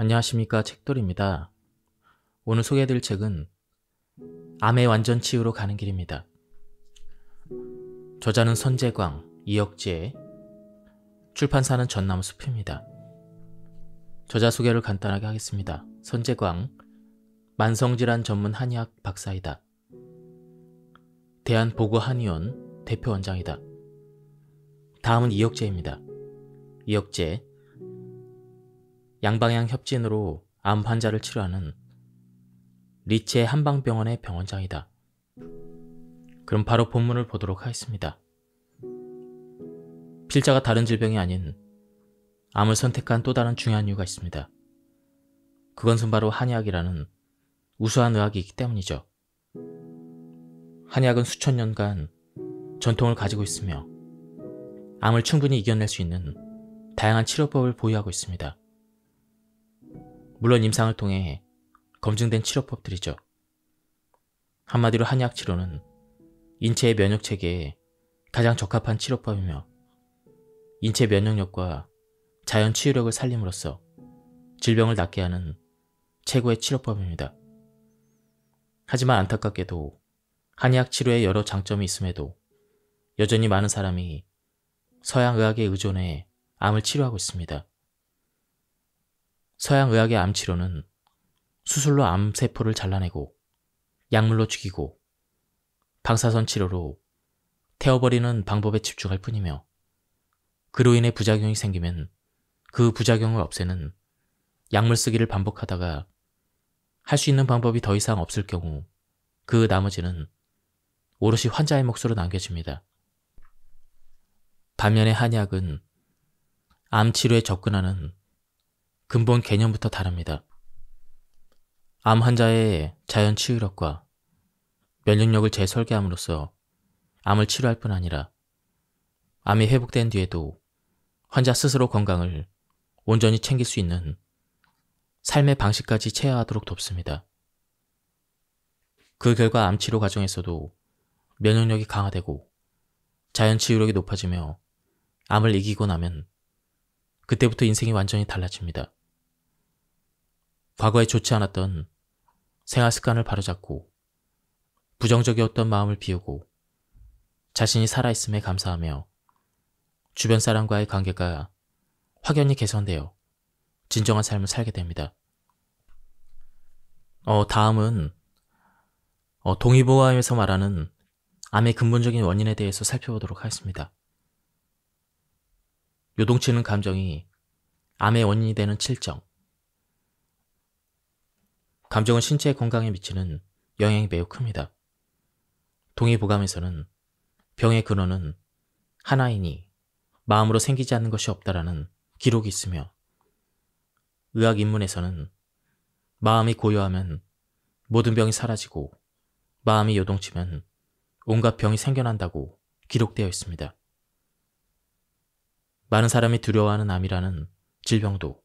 안녕하십니까, 책돌입니다. 오늘 소개해드릴 책은 암의 완전 치유로 가는 길입니다. 저자는 선재광, 이혁재, 출판사는 전나무숲입니다. 저자 소개를 간단하게 하겠습니다. 선재광, 만성질환 전문 한의학 박사이다. 대한보고한의원 대표원장이다. 다음은 이혁재입니다. 이혁재, 양방향 협진으로 암 환자를 치료하는 리체 한방병원의 병원장이다. 그럼 바로 본문을 보도록 하겠습니다. 필자가 다른 질병이 아닌 암을 선택한 또 다른 중요한 이유가 있습니다. 그것은 바로 한의학이라는 우수한 의학이 있기 때문이죠. 한의학은 수천 년간 전통을 가지고 있으며 암을 충분히 이겨낼 수 있는 다양한 치료법을 보유하고 있습니다. 물론 임상을 통해 검증된 치료법들이죠. 한마디로 한의학 치료는 인체의 면역체계에 가장 적합한 치료법이며 인체 면역력과 자연 치유력을 살림으로써 질병을 낫게 하는 최고의 치료법입니다. 하지만 안타깝게도 한의학 치료에 여러 장점이 있음에도 여전히 많은 사람이 서양 의학에 의존해 암을 치료하고 있습니다. 서양 의학의 암 치료는 수술로 암세포를 잘라내고 약물로 죽이고 방사선 치료로 태워버리는 방법에 집중할 뿐이며 그로 인해 부작용이 생기면 그 부작용을 없애는 약물 쓰기를 반복하다가 할 수 있는 방법이 더 이상 없을 경우 그 나머지는 오롯이 환자의 몫으로 남겨집니다. 반면에 한의학은 암 치료에 접근하는 근본 개념부터 다릅니다. 암 환자의 자연 치유력과 면역력을 재설계함으로써 암을 치료할 뿐 아니라 암이 회복된 뒤에도 환자 스스로 건강을 온전히 챙길 수 있는 삶의 방식까지 체화하도록 돕습니다. 그 결과 암 치료 과정에서도 면역력이 강화되고 자연 치유력이 높아지며 암을 이기고 나면 그때부터 인생이 완전히 달라집니다. 과거에 좋지 않았던 생활 습관을 바로잡고 부정적이었던 마음을 비우고 자신이 살아있음에 감사하며 주변 사람과의 관계가 확연히 개선되어 진정한 삶을 살게 됩니다. 다음은 동의보감에서 말하는 암의 근본적인 원인에 대해서 살펴보도록 하겠습니다. 요동치는 감정이 암의 원인이 되는 칠정. 감정은 신체 건강에 미치는 영향이 매우 큽니다. 동의보감에서는 병의 근원은 하나이니 마음으로 생기지 않는 것이 없다라는 기록이 있으며 의학 입문에서는 마음이 고요하면 모든 병이 사라지고 마음이 요동치면 온갖 병이 생겨난다고 기록되어 있습니다. 많은 사람이 두려워하는 암이라는 질병도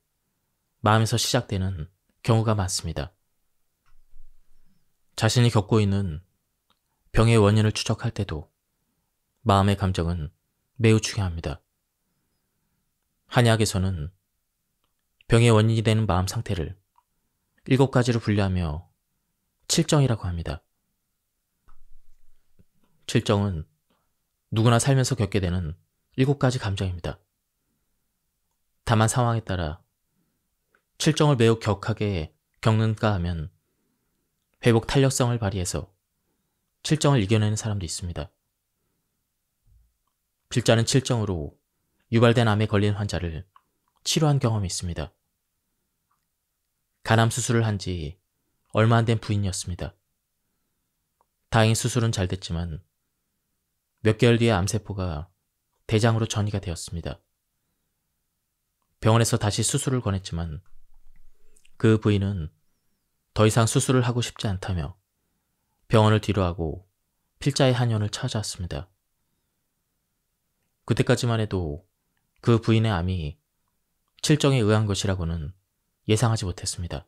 마음에서 시작되는 경우가 많습니다. 자신이 겪고 있는 병의 원인을 추적할 때도 마음의 감정은 매우 중요합니다. 한의학에서는 병의 원인이 되는 마음 상태를 7가지로 분류하며 칠정이라고 합니다. 칠정은 누구나 살면서 겪게 되는 7가지 감정입니다. 다만 상황에 따라 칠정을 매우 격하게 겪는가 하면 회복 탄력성을 발휘해서 칠정을 이겨내는 사람도 있습니다. 필자는 칠정으로 유발된 암에 걸린 환자를 치료한 경험이 있습니다. 간암 수술을 한 지 얼마 안 된 부인이었습니다. 다행히 수술은 잘 됐지만 몇 개월 뒤에 암세포가 대장으로 전이가 되었습니다. 병원에서 다시 수술을 권했지만 그 부인은 더 이상 수술을 하고 싶지 않다며 병원을 뒤로하고 필자의 한의원을 찾아왔습니다. 그때까지만 해도 그 부인의 암이 칠정에 의한 것이라고는 예상하지 못했습니다.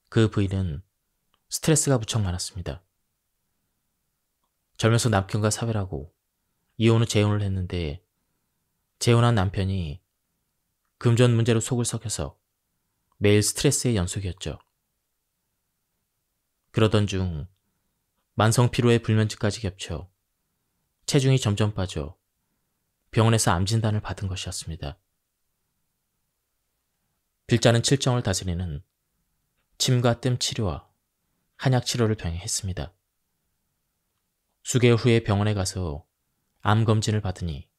그 부인은 스트레스가 무척 많았습니다. 젊어서 남편과 사별하고 이혼 후 재혼을 했는데 재혼한 남편이 금전 문제로 속을 썩여서 매일 스트레스의 연속이었죠. 그러던 중 만성 피로에 불면증까지 겹쳐 체중이 점점 빠져 병원에서 암 진단을 받은 것이었습니다. 필자는 칠정을 다스리는 침과 뜸 치료와 한약 치료를 병행했습니다. 수개월 후에 병원에 가서 암 검진을 받으니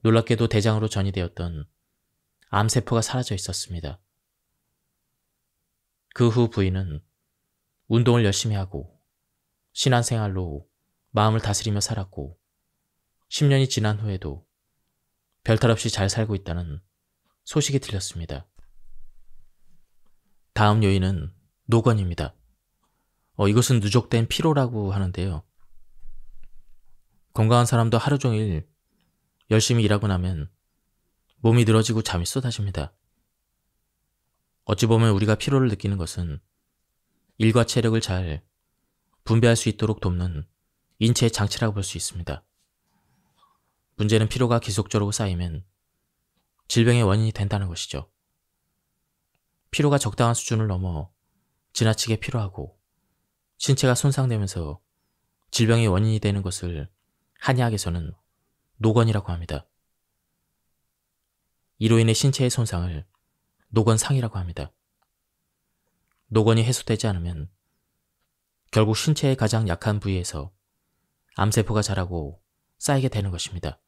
놀랍게도 대장으로 전이되었던 암세포가 사라져 있었습니다. 그 후 부인은 운동을 열심히 하고 신앙생활로 마음을 다스리며 살았고 10년이 지난 후에도 별탈 없이 잘 살고 있다는 소식이 들렸습니다. 다음 요인은 노건입니다. 이것은 누적된 피로라고 하는데요. 건강한 사람도 하루 종일 열심히 일하고 나면 몸이 늘어지고 잠이 쏟아집니다. 어찌 보면 우리가 피로를 느끼는 것은 일과 체력을 잘 분배할 수 있도록 돕는 인체의 장치라고 볼 수 있습니다. 문제는 피로가 지속적으로 쌓이면 질병의 원인이 된다는 것이죠. 피로가 적당한 수준을 넘어 지나치게 피로하고 신체가 손상되면서 질병의 원인이 되는 것을 한의학에서는 노건이라고 합니다. 이로 인해 신체의 손상을 노건상이라고 합니다. 노건이 해소되지 않으면 결국 신체의 가장 약한 부위에서 암세포가 자라고 쌓이게 되는 것입니다.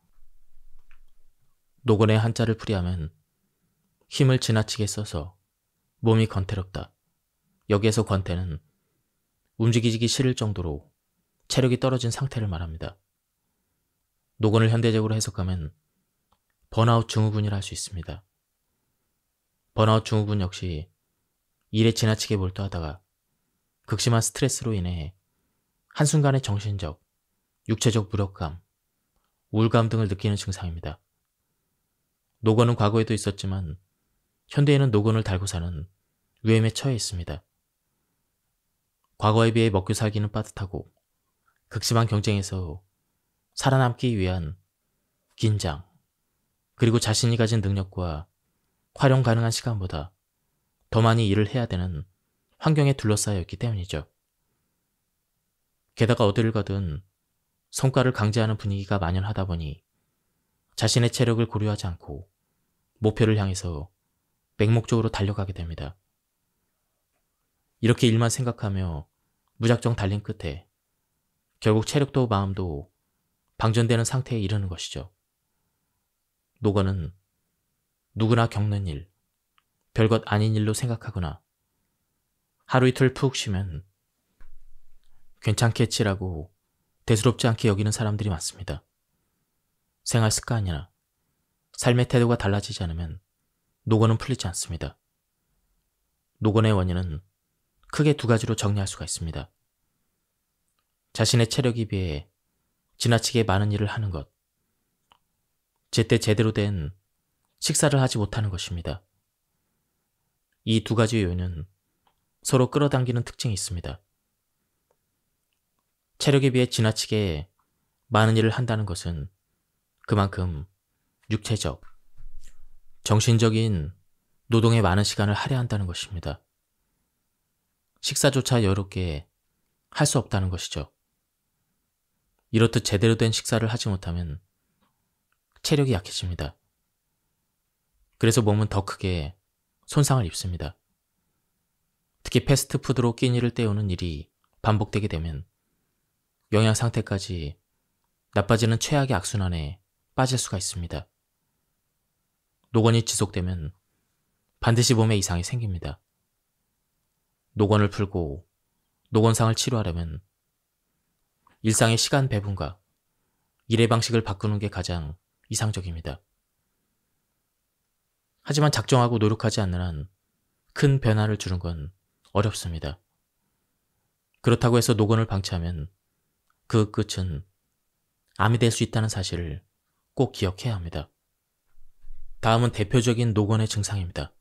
노건의 한자를 풀이하면 힘을 지나치게 써서 몸이 권태롭다. 여기에서 권태는 움직이기 싫을 정도로 체력이 떨어진 상태를 말합니다. 노건을 현대적으로 해석하면 번아웃 증후군이라 할 수 있습니다. 번아웃 증후군 역시 일에 지나치게 몰두하다가 극심한 스트레스로 인해 한순간의 정신적, 육체적 무력감, 우울감 등을 느끼는 증상입니다. 노건은 과거에도 있었지만 현대에는 노건을 달고 사는 위험에 처해 있습니다. 과거에 비해 먹고 살기는 빠듯하고 극심한 경쟁에서 살아남기 위한 긴장, 그리고 자신이 가진 능력과 활용 가능한 시간보다 더 많이 일을 해야 되는 환경에 둘러싸여 있기 때문이죠. 게다가 어디를 가든 성과를 강제하는 분위기가 만연하다 보니 자신의 체력을 고려하지 않고 목표를 향해서 맹목적으로 달려가게 됩니다. 이렇게 일만 생각하며 무작정 달린 끝에 결국 체력도 마음도 방전되는 상태에 이르는 것이죠. 노건은 누구나 겪는 일, 별것 아닌 일로 생각하거나 하루 이틀 푹 쉬면 괜찮겠지라고 대수롭지 않게 여기는 사람들이 많습니다. 생활 습관이나 삶의 태도가 달라지지 않으면 노건은 풀리지 않습니다. 노건의 원인은 크게 두 가지로 정리할 수가 있습니다. 자신의 체력에 비해 지나치게 많은 일을 하는 것, 제때 제대로 된 식사를 하지 못하는 것입니다. 이 두 가지 요인은 서로 끌어당기는 특징이 있습니다. 체력에 비해 지나치게 많은 일을 한다는 것은 그만큼 육체적, 정신적인 노동에 많은 시간을 할애한다는 것입니다. 식사조차 여유롭게 할 수 없다는 것이죠. 이렇듯 제대로 된 식사를 하지 못하면 체력이 약해집니다. 그래서 몸은 더 크게 손상을 입습니다. 특히 패스트푸드로 끼니를 때우는 일이 반복되게 되면 영양 상태까지 나빠지는 최악의 악순환에 빠질 수가 있습니다. 노건이 지속되면 반드시 몸에 이상이 생깁니다. 노건을 풀고 노건상을 치료하려면 일상의 시간 배분과 일의 방식을 바꾸는 게 가장 이상적입니다. 하지만 작정하고 노력하지 않는 한 큰 변화를 주는 건 어렵습니다. 그렇다고 해서 노건을 방치하면 그 끝은 암이 될 수 있다는 사실을 꼭 기억해야 합니다. 다음은 대표적인 노건의 증상입니다.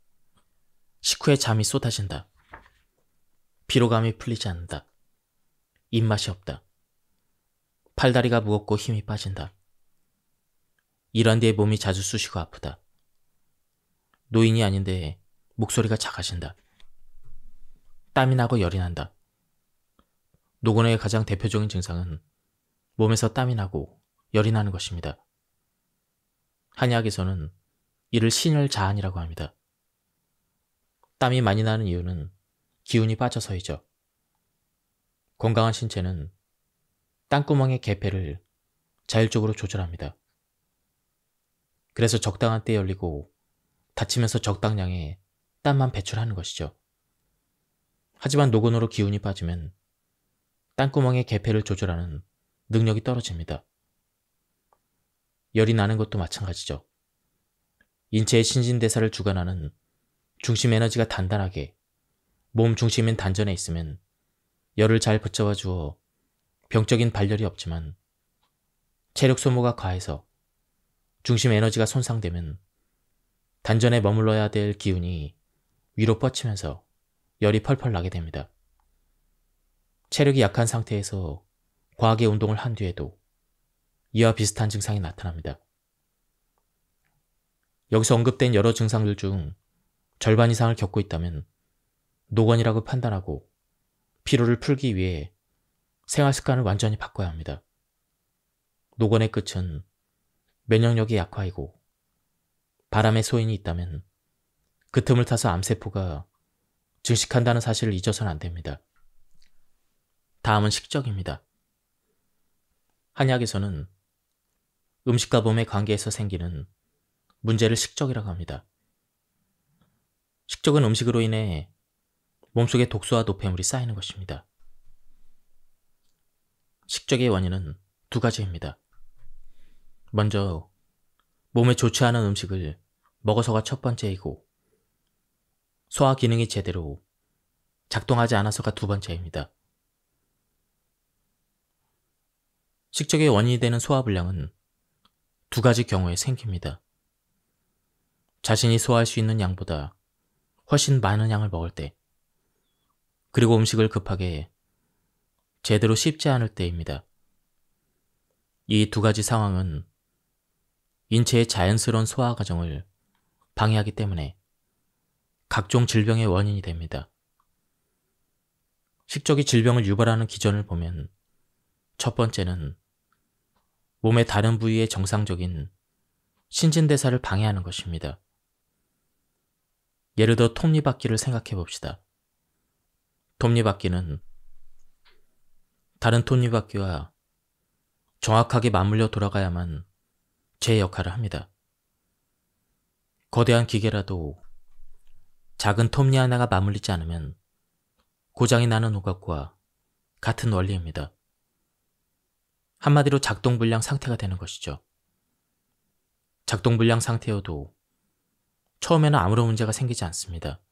식후에 잠이 쏟아진다. 피로감이 풀리지 않는다. 입맛이 없다. 팔다리가 무겁고 힘이 빠진다. 일한 뒤에 몸이 자주 쑤시고 아프다. 노인이 아닌데 목소리가 작아진다. 땀이 나고 열이 난다. 노곤의 가장 대표적인 증상은 몸에서 땀이 나고 열이 나는 것입니다. 한의학에서는 이를 신혈자한이라고 합니다. 땀이 많이 나는 이유는 기운이 빠져서이죠. 건강한 신체는 땀구멍의 개폐를 자율적으로 조절합니다. 그래서 적당한 때 열리고 닫히면서 적당량의 땀만 배출하는 것이죠. 하지만 노곤으로 기운이 빠지면 땀구멍의 개폐를 조절하는 능력이 떨어집니다. 열이 나는 것도 마찬가지죠. 인체의 신진대사를 주관하는 중심 에너지가 단단하게 몸 중심인 단전에 있으면 열을 잘 붙잡아 주어 병적인 발열이 없지만 체력 소모가 과해서 중심 에너지가 손상되면 단전에 머물러야 될 기운이 위로 뻗치면서 열이 펄펄 나게 됩니다. 체력이 약한 상태에서 과하게 운동을 한 뒤에도 이와 비슷한 증상이 나타납니다. 여기서 언급된 여러 증상들 중 절반 이상을 겪고 있다면 노곤이라고 판단하고 피로를 풀기 위해 생활 습관을 완전히 바꿔야 합니다. 노곤의 끝은 면역력이 약화이고 바람의 소인이 있다면 그 틈을 타서 암세포가 증식한다는 사실을 잊어서는 안 됩니다. 다음은 식적입니다. 한의학에서는 음식과 몸의 관계에서 생기는 문제를 식적이라고 합니다. 식적은 음식으로 인해 몸속에 독소와 노폐물이 쌓이는 것입니다. 식적의 원인은 두 가지입니다. 먼저 몸에 좋지 않은 음식을 먹어서가 첫 번째이고 소화 기능이 제대로 작동하지 않아서가 두 번째입니다. 식적의 원인이 되는 소화불량은 두 가지 경우에 생깁니다. 자신이 소화할 수 있는 양보다 훨씬 많은 양을 먹을 때, 그리고 음식을 급하게 제대로 씹지 않을 때입니다. 이 두 가지 상황은 인체의 자연스러운 소화 과정을 방해하기 때문에 각종 질병의 원인이 됩니다. 식적이 질병을 유발하는 기전을 보면 첫 번째는 몸의 다른 부위의 정상적인 신진대사를 방해하는 것입니다. 예를 들어 톱니바퀴를 생각해 봅시다. 톱니바퀴는 다른 톱니바퀴와 정확하게 맞물려 돌아가야만 제 역할을 합니다. 거대한 기계라도 작은 톱니 하나가 맞물리지 않으면 고장이 나는 것과 같은 원리입니다. 한마디로 작동불량 상태가 되는 것이죠. 작동불량 상태여도 처음에는 아무런 문제가 생기지 않습니다.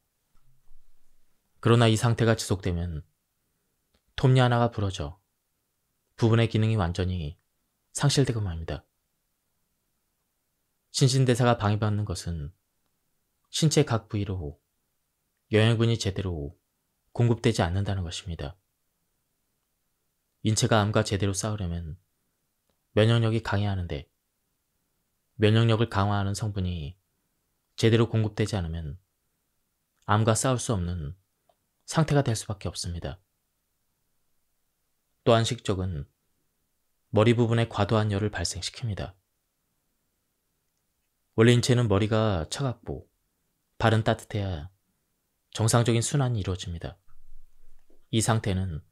그러나 이 상태가 지속되면 톱니 하나가 부러져 부분의 기능이 완전히 상실되고 맙니다. 신진대사가 방해받는 것은 신체 각 부위로 영양분이 제대로 공급되지 않는다는 것입니다. 인체가 암과 제대로 싸우려면 면역력이 강해야 하는데 면역력을 강화하는 성분이 제대로 공급되지 않으면 암과 싸울 수 없는 상태가 될 수밖에 없습니다. 또한 식적은 머리 부분에 과도한 열을 발생시킵니다. 원래 인체는 머리가 차갑고 발은 따뜻해야 정상적인 순환이 이루어집니다. 이 상태는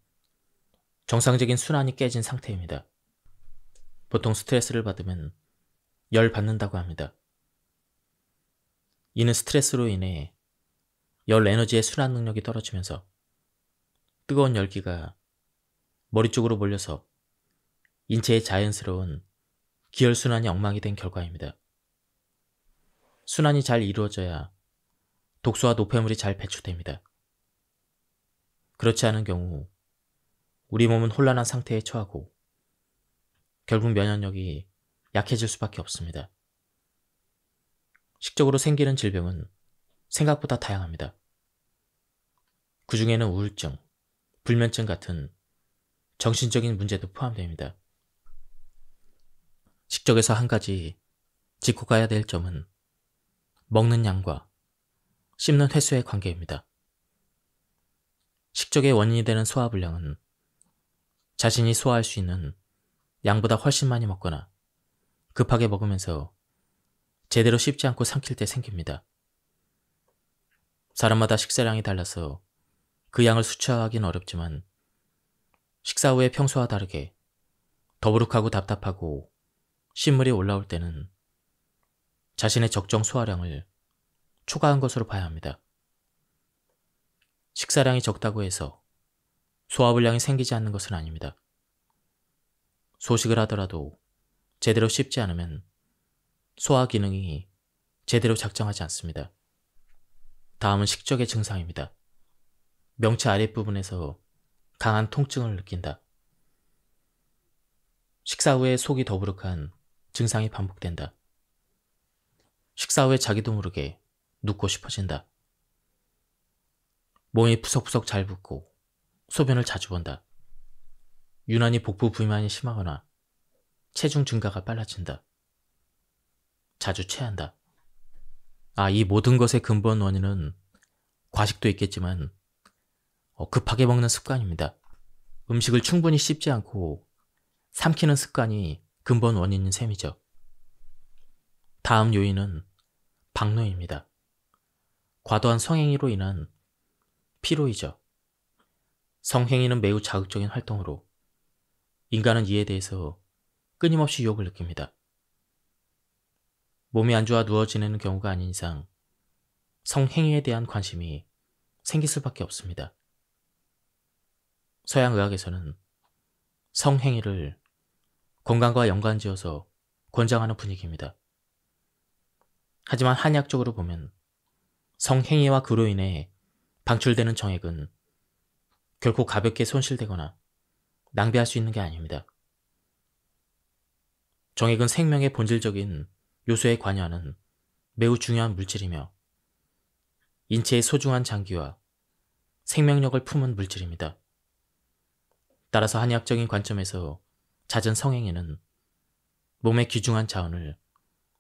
정상적인 순환이 깨진 상태입니다. 보통 스트레스를 받으면 열 받는다고 합니다. 이는 스트레스로 인해 열 에너지의 순환 능력이 떨어지면서 뜨거운 열기가 머리 쪽으로 몰려서 인체의 자연스러운 기혈순환이 엉망이 된 결과입니다. 순환이 잘 이루어져야 독소와 노폐물이 잘 배출됩니다. 그렇지 않은 경우 우리 몸은 혼란한 상태에 처하고 결국 면역력이 약해질 수밖에 없습니다. 식적으로 생기는 질병은 생각보다 다양합니다. 그 중에는 우울증, 불면증 같은 정신적인 문제도 포함됩니다. 식적에서 한 가지 짚고 가야 될 점은 먹는 양과 씹는 횟수의 관계입니다. 식적의 원인이 되는 소화불량은 자신이 소화할 수 있는 양보다 훨씬 많이 먹거나 급하게 먹으면서 제대로 씹지 않고 삼킬 때 생깁니다. 사람마다 식사량이 달라서 그 양을 수치하기는 어렵지만 식사 후에 평소와 다르게 더부룩하고 답답하고 신물이 올라올 때는 자신의 적정 소화량을 초과한 것으로 봐야 합니다. 식사량이 적다고 해서 소화불량이 생기지 않는 것은 아닙니다. 소식을 하더라도 제대로 씹지 않으면 소화 기능이 제대로 작동하지 않습니다. 다음은 식적의 증상입니다. 명치 아랫부분에서 강한 통증을 느낀다. 식사 후에 속이 더부룩한 증상이 반복된다. 식사 후에 자기도 모르게 눕고 싶어진다. 몸이 푸석푸석 잘 붓고 소변을 자주 본다. 유난히 복부 비만이 심하거나 체중 증가가 빨라진다. 자주 체한다. 이 모든 것의 근본 원인은 과식도 있겠지만 급하게 먹는 습관입니다. 음식을 충분히 씹지 않고 삼키는 습관이 근본 원인인 셈이죠. 다음 요인은 박노입니다. 과도한 성행위로 인한 피로이죠. 성행위는 매우 자극적인 활동으로 인간은 이에 대해서 끊임없이 유혹을 느낍니다. 몸이 안 좋아 누워 지내는 경우가 아닌 이상 성행위에 대한 관심이 생길 수밖에 없습니다. 서양 의학에서는 성행위를 건강과 연관지어서 권장하는 분위기입니다. 하지만 한의학적으로 보면 성행위와 그로 인해 방출되는 정액은 결코 가볍게 손실되거나 낭비할 수 있는 게 아닙니다. 정액은 생명의 본질적인 요소에 관여하는 매우 중요한 물질이며 인체의 소중한 장기와 생명력을 품은 물질입니다. 따라서 한의학적인 관점에서 잦은 성행위는 몸의 귀중한 자원을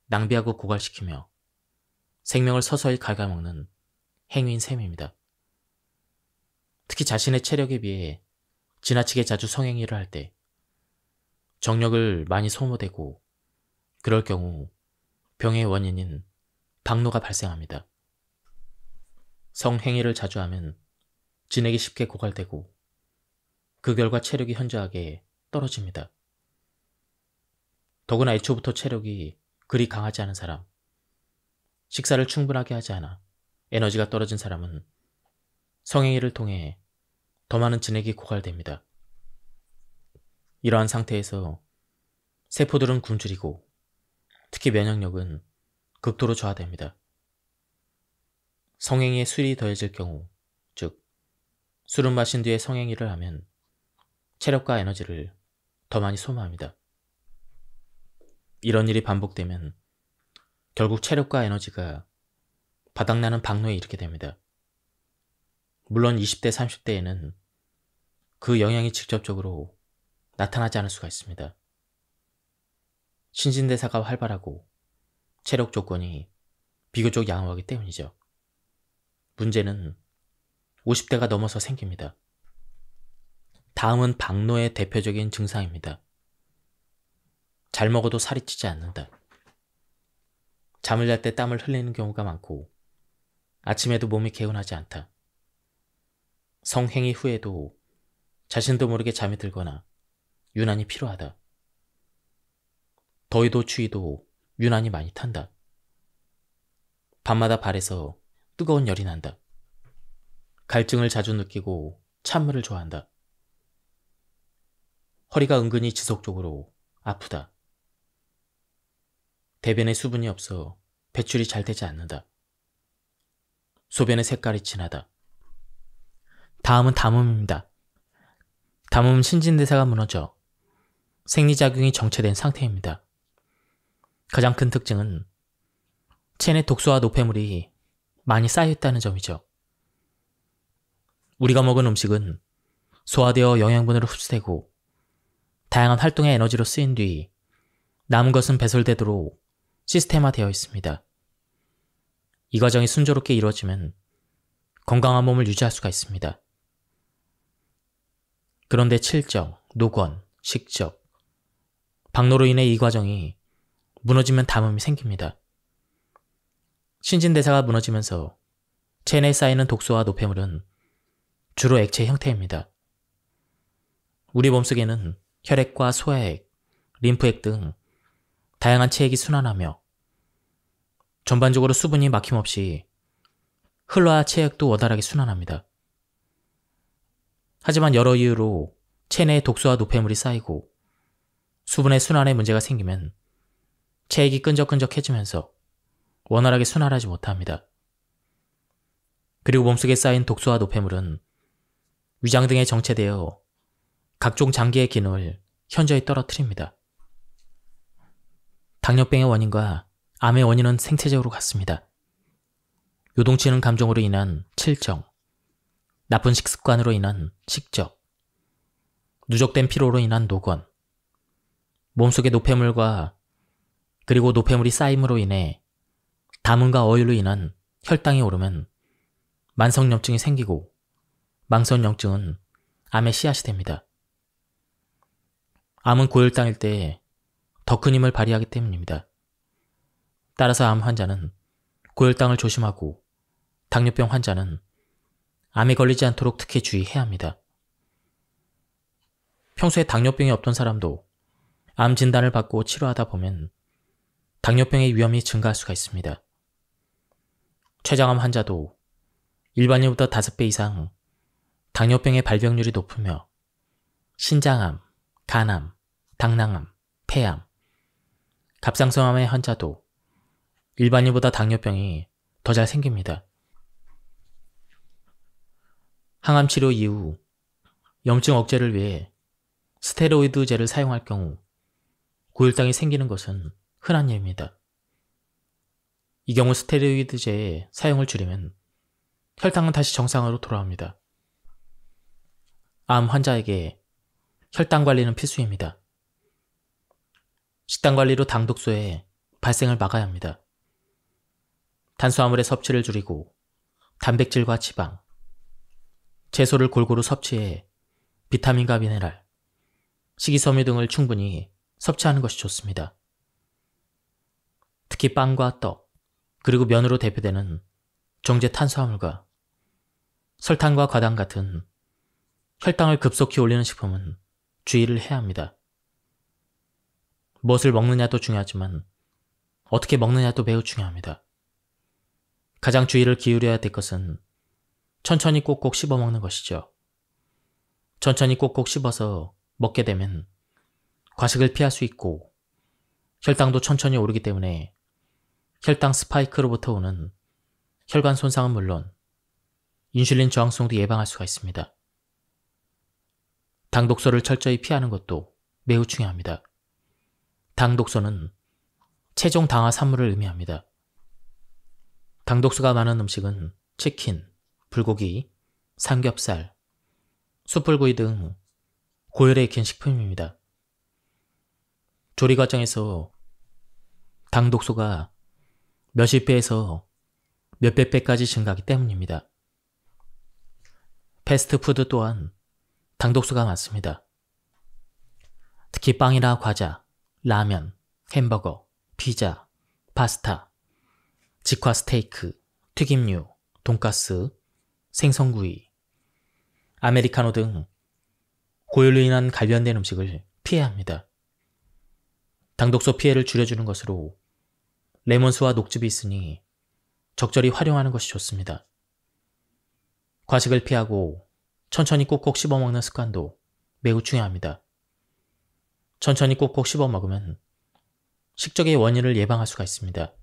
낭비하고 고갈시키며 생명을 서서히 갉아먹는 행위인 셈입니다. 특히 자신의 체력에 비해 지나치게 자주 성행위를 할 때 정력을 많이 소모되고 그럴 경우 병의 원인인 박노가 발생합니다. 성행위를 자주 하면 진액이 쉽게 고갈되고 그 결과 체력이 현저하게 떨어집니다. 더구나 애초부터 체력이 그리 강하지 않은 사람, 식사를 충분하게 하지 않아 에너지가 떨어진 사람은 성행위를 통해 더 많은 진액이 고갈됩니다. 이러한 상태에서 세포들은 굶주리고 특히 면역력은 극도로 저하됩니다. 성행위에 술이 더해질 경우, 즉 술을 마신 뒤에 성행위를 하면 체력과 에너지를 더 많이 소모합니다. 이런 일이 반복되면 결국 체력과 에너지가 바닥나는 박노에 이르게 됩니다. 물론 20대, 30대에는 그 영향이 직접적으로 나타나지 않을 수가 있습니다. 신진대사가 활발하고 체력 조건이 비교적 양호하기 때문이죠. 문제는 50대가 넘어서 생깁니다. 다음은 박노의 대표적인 증상입니다. 잘 먹어도 살이 찌지 않는다. 잠을 잘 때 땀을 흘리는 경우가 많고 아침에도 몸이 개운하지 않다. 성행위 후에도 자신도 모르게 잠이 들거나 유난히 피로하다. 더위도 추위도 유난히 많이 탄다. 밤마다 발에서 뜨거운 열이 난다. 갈증을 자주 느끼고 찬물을 좋아한다. 허리가 은근히 지속적으로 아프다. 대변에 수분이 없어 배출이 잘 되지 않는다. 소변의 색깔이 진하다. 다음은 담음입니다. 담음은 신진대사가 무너져 생리작용이 정체된 상태입니다. 가장 큰 특징은 체내 독소와 노폐물이 많이 쌓여있다는 점이죠. 우리가 먹은 음식은 소화되어 영양분으로 흡수되고 다양한 활동의 에너지로 쓰인 뒤 남은 것은 배설되도록 시스템화되어 있습니다. 이 과정이 순조롭게 이루어지면 건강한 몸을 유지할 수가 있습니다. 그런데 칠정, 노권, 식적, 박노로 인해 이 과정이 무너지면 담음이 생깁니다. 신진대사가 무너지면서 체내에 쌓이는 독소와 노폐물은 주로 액체 형태입니다. 우리 몸속에는 혈액과 소화액, 림프액 등 다양한 체액이 순환하며 전반적으로 수분이 막힘없이 흘러야 체액도 원활하게 순환합니다. 하지만 여러 이유로 체내에 독소와 노폐물이 쌓이고 수분의 순환에 문제가 생기면 체액이 끈적끈적해지면서 원활하게 순환하지 못합니다. 그리고 몸속에 쌓인 독소와 노폐물은 위장 등에 정체되어 각종 장기의 기능을 현저히 떨어뜨립니다. 당뇨병의 원인과 암의 원인은 생체적으로 같습니다. 요동치는 감정으로 인한 칠정, 나쁜 식습관으로 인한 식적, 누적된 피로로 인한 노권, 몸속의 노폐물과 그리고 노폐물이 쌓임으로 인해 담음과 어혈로 인한 혈당이 오르면 만성염증이 생기고 망성염증은 암의 씨앗이 됩니다. 암은 고혈당일 때 더 큰 힘을 발휘하기 때문입니다. 따라서 암 환자는 고혈당을 조심하고 당뇨병 환자는 암에 걸리지 않도록 특히 주의해야 합니다. 평소에 당뇨병이 없던 사람도 암 진단을 받고 치료하다 보면 당뇨병의 위험이 증가할 수가 있습니다. 췌장암 환자도 일반인보다 5배 이상 당뇨병의 발병률이 높으며 신장암, 간암, 당낭암, 폐암, 갑상선암의 환자도 일반인보다 당뇨병이 더 잘 생깁니다. 항암 치료 이후 염증 억제를 위해 스테로이드제를 사용할 경우 고혈당이 생기는 것은 흔한 일입니다. 이 경우 스테로이드제의 사용을 줄이면 혈당은 다시 정상으로 돌아옵니다. 암 환자에게 혈당 관리는 필수입니다. 식단 관리로 당 독소의 발생을 막아야 합니다. 탄수화물의 섭취를 줄이고 단백질과 지방, 채소를 골고루 섭취해 비타민과 미네랄, 식이섬유 등을 충분히 섭취하는 것이 좋습니다. 특히 빵과 떡, 그리고 면으로 대표되는 정제 탄수화물과 설탕과 과당 같은 혈당을 급속히 올리는 식품은 주의를 해야 합니다. 무엇을 먹느냐도 중요하지만 어떻게 먹느냐도 매우 중요합니다. 가장 주의를 기울여야 될 것은 천천히 꼭꼭 씹어 먹는 것이죠. 천천히 꼭꼭 씹어서 먹게 되면 과식을 피할 수 있고 혈당도 천천히 오르기 때문에 혈당 스파이크로부터 오는 혈관 손상은 물론 인슐린 저항성도 예방할 수가 있습니다. 당 독소를 철저히 피하는 것도 매우 중요합니다. 당 독소는 체중 당화 산물을 의미합니다. 당 독소가 많은 음식은 치킨, 불고기, 삼겹살, 숯불구이 등 고열에 익힌 식품입니다. 조리 과정에서 당 독소가 몇십 배에서 몇백 배까지 증가하기 때문입니다. 패스트푸드 또한 당 독소가 많습니다. 특히 빵이나 과자, 라면, 햄버거, 피자, 파스타, 직화 스테이크, 튀김류, 돈가스, 생선구이, 아메리카노 등 고열로 인한 관련된 음식을 피해야 합니다. 당독소 피해를 줄여주는 것으로 레몬수와 녹즙이 있으니 적절히 활용하는 것이 좋습니다. 과식을 피하고 천천히 꼭꼭 씹어먹는 습관도 매우 중요합니다. 천천히 꼭꼭 씹어먹으면 식적의 원인을 예방할 수가 있습니다.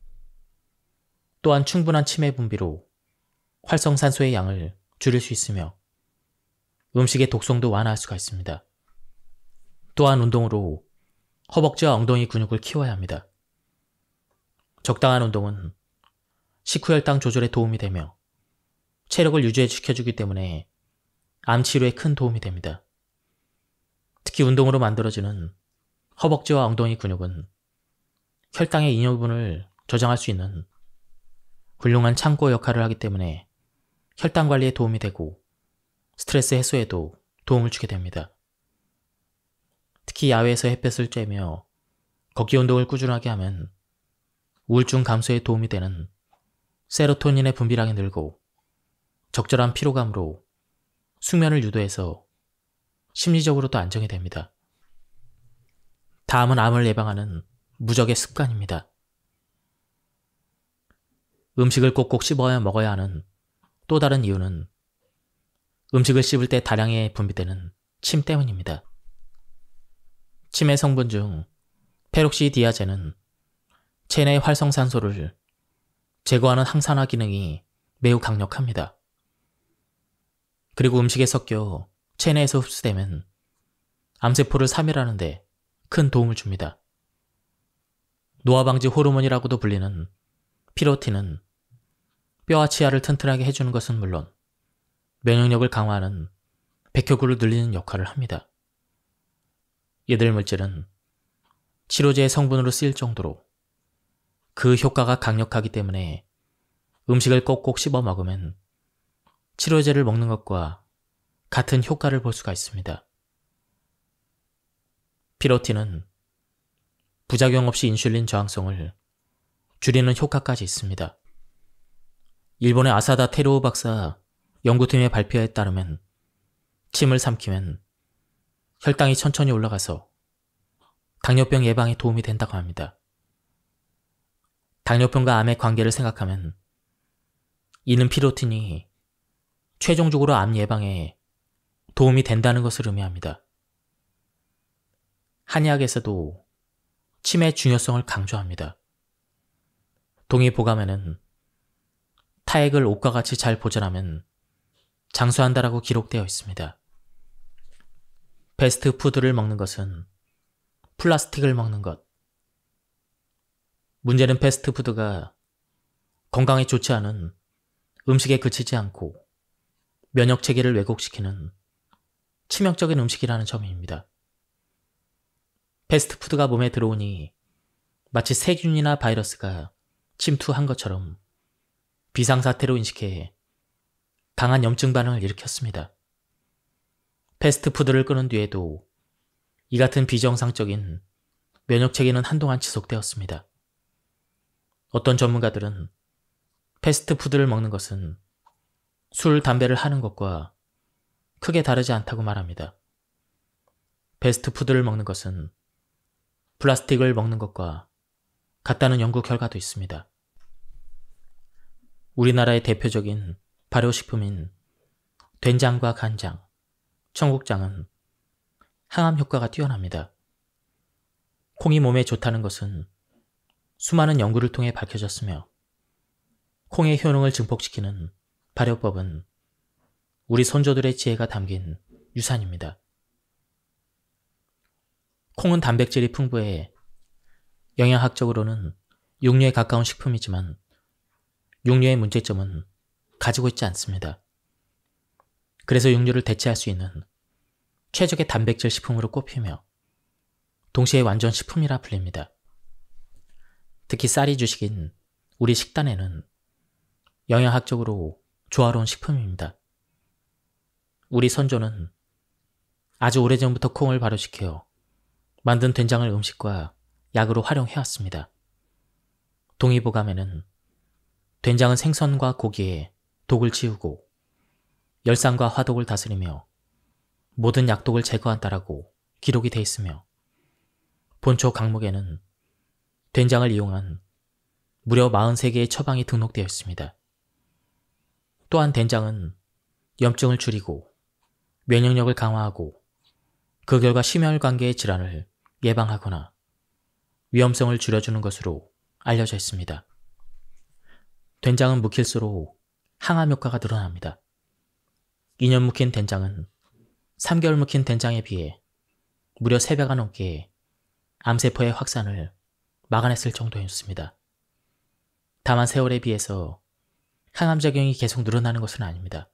또한 충분한 치매 분비로 활성산소의 양을 줄일 수 있으며 음식의 독성도 완화할 수가 있습니다. 또한 운동으로 허벅지와 엉덩이 근육을 키워야 합니다. 적당한 운동은 식후혈당 조절에 도움이 되며 체력을 유지시켜주기 때문에 암 치료에 큰 도움이 됩니다. 특히 운동으로 만들어지는 허벅지와 엉덩이 근육은 혈당의 잉여분을 저장할 수 있는 훌륭한 창고 역할을 하기 때문에 혈당 관리에 도움이 되고 스트레스 해소에도 도움을 주게 됩니다. 특히 야외에서 햇볕을 쬐며 걷기 운동을 꾸준하게 하면 우울증 감소에 도움이 되는 세로토닌의 분비량이 늘고 적절한 피로감으로 숙면을 유도해서 심리적으로도 안정이 됩니다. 다음은 암을 예방하는 무적의 습관입니다. 음식을 꼭꼭 씹어야 먹어야 하는 또 다른 이유는 음식을 씹을 때 다량의 분비되는 침 때문입니다. 침의 성분 중 페록시디아제는 체내 활성산소를 제거하는 항산화 기능이 매우 강력합니다. 그리고 음식에 섞여 체내에서 흡수되면 암세포를 사멸하는 데 큰 도움을 줍니다. 노화방지 호르몬이라고도 불리는 피로틴은 뼈와 치아를 튼튼하게 해주는 것은 물론 면역력을 강화하는 백혈구를 늘리는 역할을 합니다. 이들 물질은 치료제의 성분으로 쓰일 정도로 그 효과가 강력하기 때문에 음식을 꼭꼭 씹어 먹으면 치료제를 먹는 것과 같은 효과를 볼 수가 있습니다. 피로틴은 부작용 없이 인슐린 저항성을 줄이는 효과까지 있습니다. 일본의 아사다 테루오 박사 연구팀의 발표에 따르면 침을 삼키면 혈당이 천천히 올라가서 당뇨병 예방에 도움이 된다고 합니다. 당뇨병과 암의 관계를 생각하면 이는 피로틴이 최종적으로 암 예방에 도움이 된다는 것을 의미합니다. 한의학에서도 침의 중요성을 강조합니다. 동의보감에는 타액을 옷과 같이 잘 보존하면 장수한다라고 기록되어 있습니다. 패스트푸드를 먹는 것은 플라스틱을 먹는 것. 문제는 패스트푸드가 건강에 좋지 않은 음식에 그치지 않고 면역체계를 왜곡시키는 치명적인 음식이라는 점입니다. 패스트푸드가 몸에 들어오니 마치 세균이나 바이러스가 침투한 것처럼 비상사태로 인식해 강한 염증 반응을 일으켰습니다. 패스트푸드를 끊은 뒤에도 이 같은 비정상적인 면역체계는 한동안 지속되었습니다. 어떤 전문가들은 패스트푸드를 먹는 것은 술, 담배를 하는 것과 크게 다르지 않다고 말합니다. 패스트푸드를 먹는 것은 플라스틱을 먹는 것과 같다는 연구 결과도 있습니다. 우리나라의 대표적인 발효식품인 된장과 간장, 청국장은 항암 효과가 뛰어납니다. 콩이 몸에 좋다는 것은 수많은 연구를 통해 밝혀졌으며 콩의 효능을 증폭시키는 발효법은 우리 선조들의 지혜가 담긴 유산입니다. 콩은 단백질이 풍부해 영양학적으로는 육류에 가까운 식품이지만 육류의 문제점은 가지고 있지 않습니다. 그래서 육류를 대체할 수 있는 최적의 단백질 식품으로 꼽히며 동시에 완전 식품이라 불립니다. 특히 쌀이 주식인 우리 식단에는 영양학적으로 조화로운 식품입니다. 우리 선조는 아주 오래전부터 콩을 발효시켜 만든 된장을 음식과 약으로 활용해왔습니다. 동의보감에는 된장은 생선과 고기에 독을 지우고 열상과 화독을 다스리며 모든 약독을 제거한다라고 기록이 돼 있으며 본초 강목에는 된장을 이용한 무려 43개의 처방이 등록되어 있습니다. 또한 된장은 염증을 줄이고 면역력을 강화하고 그 결과 심혈관계의 질환을 예방하거나 위험성을 줄여주는 것으로 알려져 있습니다. 된장은 묵힐수록 항암 효과가 늘어납니다. 2년 묵힌 된장은 3개월 묵힌 된장에 비해 무려 3배가 넘게 암세포의 확산을 막아냈을 정도였습니다. 다만 세월에 비해서 항암작용이 계속 늘어나는 것은 아닙니다.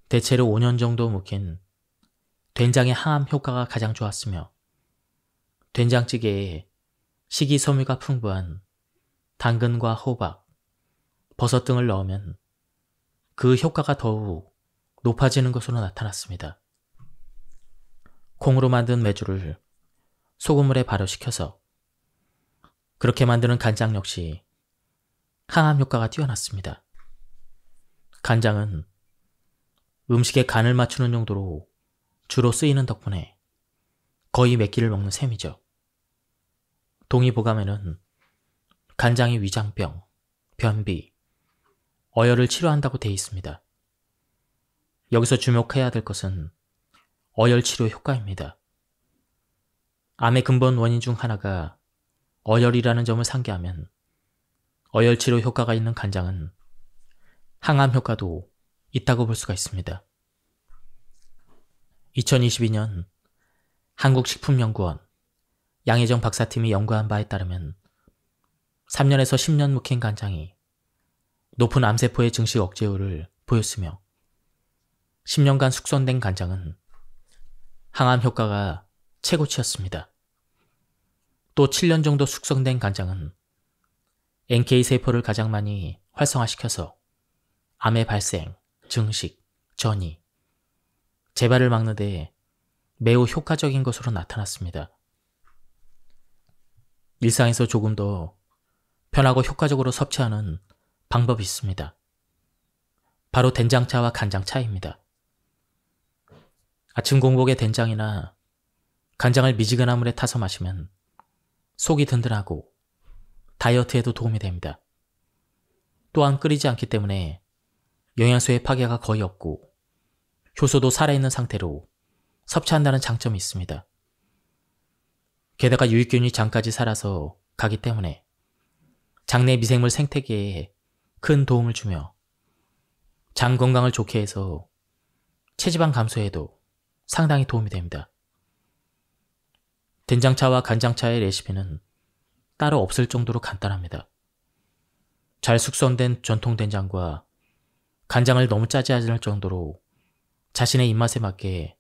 대체로 5년 정도 묵힌 된장의 항암 효과가 가장 좋았으며 된장찌개에 식이섬유가 풍부한 당근과 호박, 버섯 등을 넣으면 그 효과가 더욱 높아지는 것으로 나타났습니다. 콩으로 만든 메주를 소금물에 발효시켜서 그렇게 만드는 간장 역시 항암 효과가 뛰어났습니다. 간장은 음식에 간을 맞추는 용도로 주로 쓰이는 덕분에 거의 몇 끼를 먹는 셈이죠. 동의보감에는 간장이 위장병, 변비, 어혈을 치료한다고 되어 있습니다. 여기서 주목해야 될 것은 어혈 치료 효과입니다. 암의 근본 원인 중 하나가 어혈이라는 점을 상기하면 어혈 치료 효과가 있는 간장은 항암 효과도 있다고 볼 수가 있습니다. 2022년 한국식품연구원 양혜정 박사팀이 연구한 바에 따르면 3년에서 10년 묵힌 간장이 높은 암세포의 증식 억제율을 보였으며 10년간 숙성된 간장은 항암 효과가 최고치였습니다. 또 7년 정도 숙성된 간장은 NK세포를 가장 많이 활성화시켜서 암의 발생, 증식, 전이, 재발을 막는 데 매우 효과적인 것으로 나타났습니다. 일상에서 조금 더 편하고 효과적으로 섭취하는 방법이 있습니다. 바로 된장차와 간장 차이입니다. 아침 공복에 된장이나 간장을 미지근한 물에 타서 마시면 속이 든든하고 다이어트에도 도움이 됩니다. 또한 끓이지 않기 때문에 영양소의 파괴가 거의 없고 효소도 살아있는 상태로 섭취한다는 장점이 있습니다. 게다가 유익균이 장까지 살아서 가기 때문에 장내 미생물 생태계에 큰 도움을 주며 장 건강을 좋게 해서 체지방 감소에도 상당히 도움이 됩니다. 된장차와 간장차의 레시피는 따로 없을 정도로 간단합니다. 잘 숙성된 전통 된장과 간장을 너무 짜지 않을 정도로 자신의 입맛에 맞게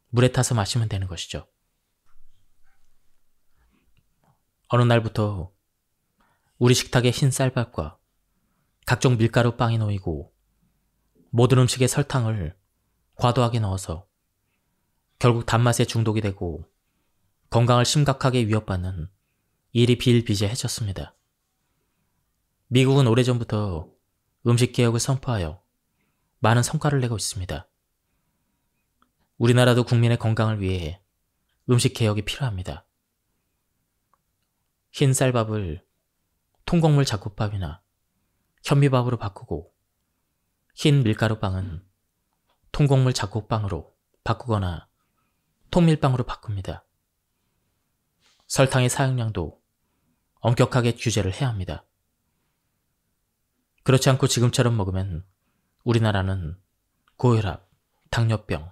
물에 타서 마시면 되는 것이죠. 어느 날부터 우리 식탁에 흰 쌀밥과 각종 밀가루 빵이 놓이고 모든 음식에 설탕을 과도하게 넣어서 결국 단맛에 중독이 되고 건강을 심각하게 위협받는 일이 비일비재해졌습니다. 미국은 오래전부터 음식 개혁을 선포하여 많은 성과를 내고 있습니다. 우리나라도 국민의 건강을 위해 음식 개혁이 필요합니다. 흰 쌀밥을 통곡물 잡곡밥이나 현미밥으로 바꾸고 흰 밀가루빵은 통곡물 잡곡빵으로 바꾸거나 통밀빵으로 바꿉니다. 설탕의 사용량도 엄격하게 규제를 해야 합니다. 그렇지 않고 지금처럼 먹으면 우리나라는 고혈압, 당뇨병,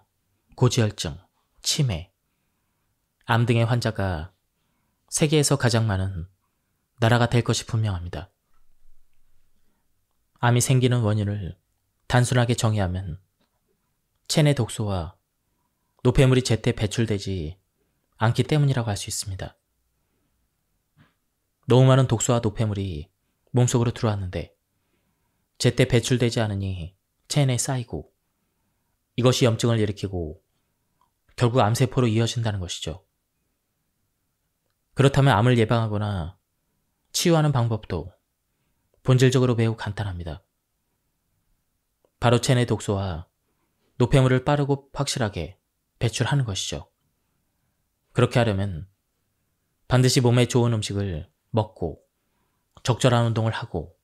고지혈증, 치매, 암 등의 환자가 세계에서 가장 많은 나라가 될 것이 분명합니다. 암이 생기는 원인을 단순하게 정의하면 체내 독소와 노폐물이 제때 배출되지 않기 때문이라고 할 수 있습니다. 너무 많은 독소와 노폐물이 몸속으로 들어왔는데 제때 배출되지 않으니 체내에 쌓이고 이것이 염증을 일으키고 결국 암세포로 이어진다는 것이죠. 그렇다면 암을 예방하거나 치유하는 방법도 본질적으로 매우 간단합니다. 바로 체내 독소와 노폐물을 빠르고 확실하게 배출하는 것이죠. 그렇게 하려면 반드시 몸에 좋은 음식을 먹고 적절한 운동을 하고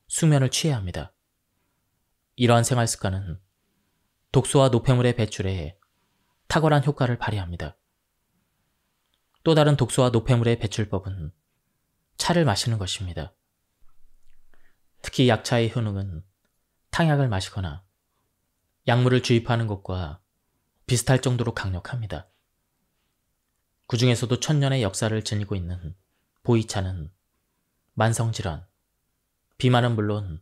수면을 취해야 합니다. 이러한 생활 습관은 독소와 노폐물의 배출에 탁월한 효과를 발휘합니다. 또 다른 독소와 노폐물의 배출법은 차를 마시는 것입니다. 특히 약차의 효능은 탕약을 마시거나 약물을 주입하는 것과 비슷할 정도로 강력합니다. 그 중에서도 천년의 역사를 지니고 있는 보이차는 만성질환, 비만은 물론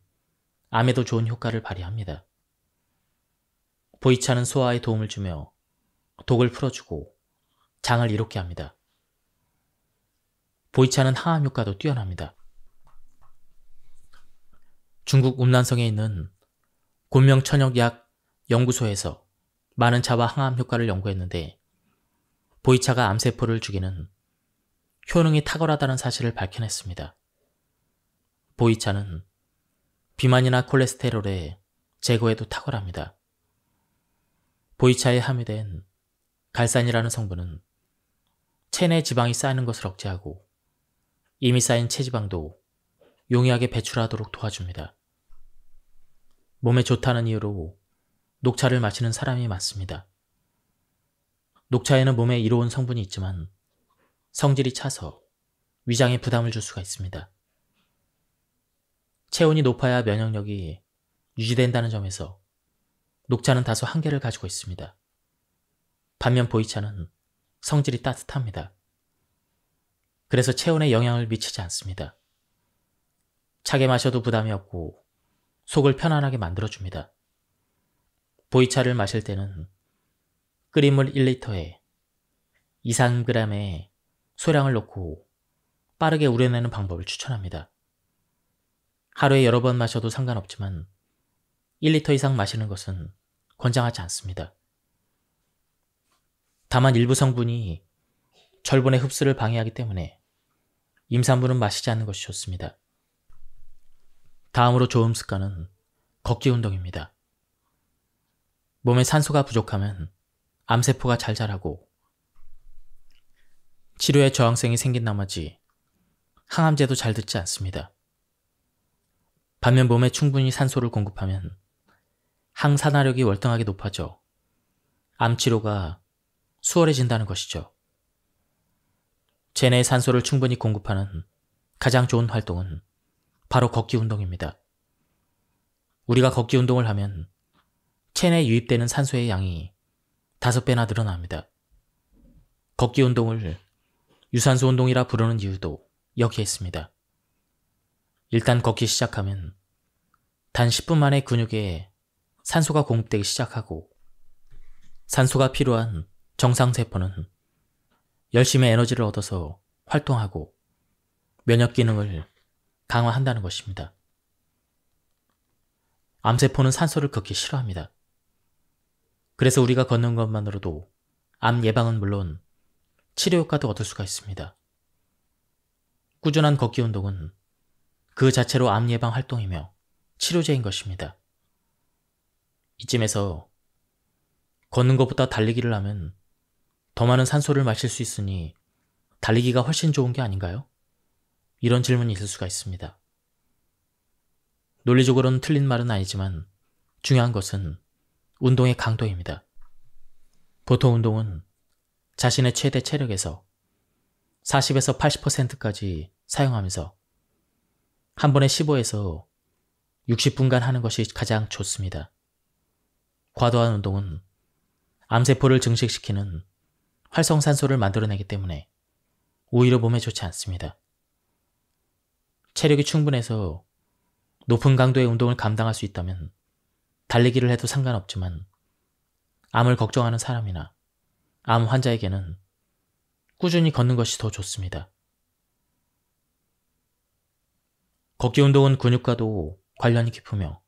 암에도 좋은 효과를 발휘합니다. 보이차는 소화에 도움을 주며 독을 풀어주고 장을 이롭게 합니다. 보이차는 항암 효과도 뛰어납니다. 중국 음란성에 있는 곤명천역약 연구소에서 많은 차와 항암 효과를 연구했는데 보이차가 암세포를 죽이는 효능이 탁월하다는 사실을 밝혀냈습니다. 보이차는 비만이나 콜레스테롤의 제거에도 탁월합니다. 보이차에 함유된 갈산이라는 성분은 체내 지방이 쌓이는 것을 억제하고 이미 쌓인 체지방도 용이하게 배출하도록 도와줍니다. 몸에 좋다는 이유로 녹차를 마시는 사람이 많습니다. 녹차에는 몸에 이로운 성분이 있지만 성질이 차서 위장에 부담을 줄 수가 있습니다. 체온이 높아야 면역력이 유지된다는 점에서 녹차는 다소 한계를 가지고 있습니다. 반면 보이차는 성질이 따뜻합니다. 그래서 체온에 영향을 미치지 않습니다. 차게 마셔도 부담이 없고 속을 편안하게 만들어줍니다. 보이차를 마실 때는 끓인 물 1리터에 2~3g의 소량을 넣고 빠르게 우려내는 방법을 추천합니다. 하루에 여러 번 마셔도 상관없지만 1리터 이상 마시는 것은 권장하지 않습니다. 다만 일부 성분이 철분의 흡수를 방해하기 때문에 임산부는 마시지 않는 것이 좋습니다. 다음으로 좋은 습관은 걷기 운동입니다. 몸에 산소가 부족하면 암세포가 잘 자라고 치료에 저항성이 생긴 나머지 항암제도 잘 듣지 않습니다. 반면 몸에 충분히 산소를 공급하면 항산화력이 월등하게 높아져 암치료가 수월해진다는 것이죠. 체내에 산소를 충분히 공급하는 가장 좋은 활동은 바로 걷기 운동입니다. 우리가 걷기 운동을 하면 체내에 유입되는 산소의 양이 5배나 늘어납니다. 걷기 운동을 유산소 운동이라 부르는 이유도 여기에 있습니다. 일단 걷기 시작하면 단 10분 만에 근육에 산소가 공급되기 시작하고 산소가 필요한 정상세포는 열심히 에너지를 얻어서 활동하고 면역 기능을 강화한다는 것입니다. 암세포는 산소를 극히 싫어합니다. 그래서 우리가 걷는 것만으로도 암 예방은 물론 치료 효과도 얻을 수가 있습니다. 꾸준한 걷기 운동은 그 자체로 암 예방 활동이며 치료제인 것입니다. 이쯤에서 걷는 것보다 달리기를 하면 더 많은 산소를 마실 수 있으니 달리기가 훨씬 좋은 게 아닌가요? 이런 질문이 있을 수가 있습니다. 논리적으로는 틀린 말은 아니지만 중요한 것은 운동의 강도입니다. 보통 운동은 자신의 최대 체력에서 40에서 80%까지 사용하면서 한 번에 15에서 60분간 하는 것이 가장 좋습니다. 과도한 운동은 암세포를 증식시키는 활성산소를 만들어내기 때문에 오히려 몸에 좋지 않습니다. 체력이 충분해서 높은 강도의 운동을 감당할 수 있다면 달리기를 해도 상관없지만 암을 걱정하는 사람이나 암 환자에게는 꾸준히 걷는 것이 더 좋습니다. 걷기 운동은 근육과도 관련이 깊으며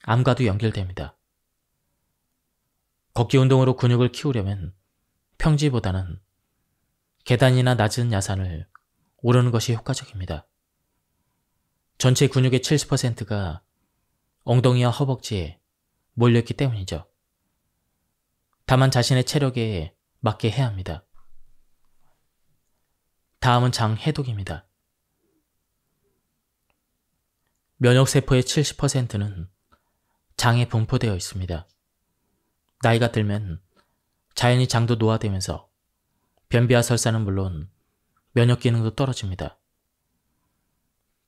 암과도 연결됩니다. 걷기 운동으로 근육을 키우려면 평지보다는 계단이나 낮은 야산을 오르는 것이 효과적입니다. 전체 근육의 70%가 엉덩이와 허벅지에 몰려있기 때문이죠. 다만 자신의 체력에 맞게 해야 합니다. 다음은 장 해독입니다. 면역세포의 70%는 장에 분포되어 있습니다. 나이가 들면 자연히 장도 노화되면서 변비와 설사는 물론 면역 기능도 떨어집니다.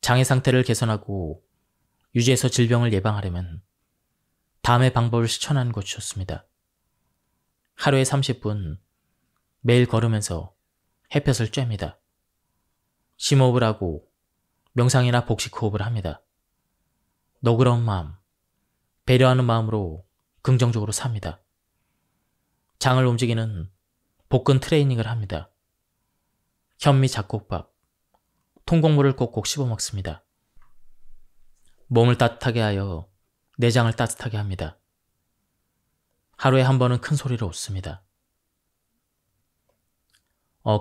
장의 상태를 개선하고 유지해서 질병을 예방하려면 다음의 방법을 실천하는 것이 좋습니다. 하루에 30분 매일 걸으면서 햇볕을 쬐입니다. 심호흡을 하고 명상이나 복식 호흡을 합니다. 너그러운 마음, 배려하는 마음으로 긍정적으로 삽니다. 장을 움직이는 복근 트레이닝을 합니다. 현미 잡곡밥, 통곡물을 꼭꼭 씹어 먹습니다. 몸을 따뜻하게 하여 내장을 따뜻하게 합니다. 하루에 한 번은 큰 소리로 웃습니다.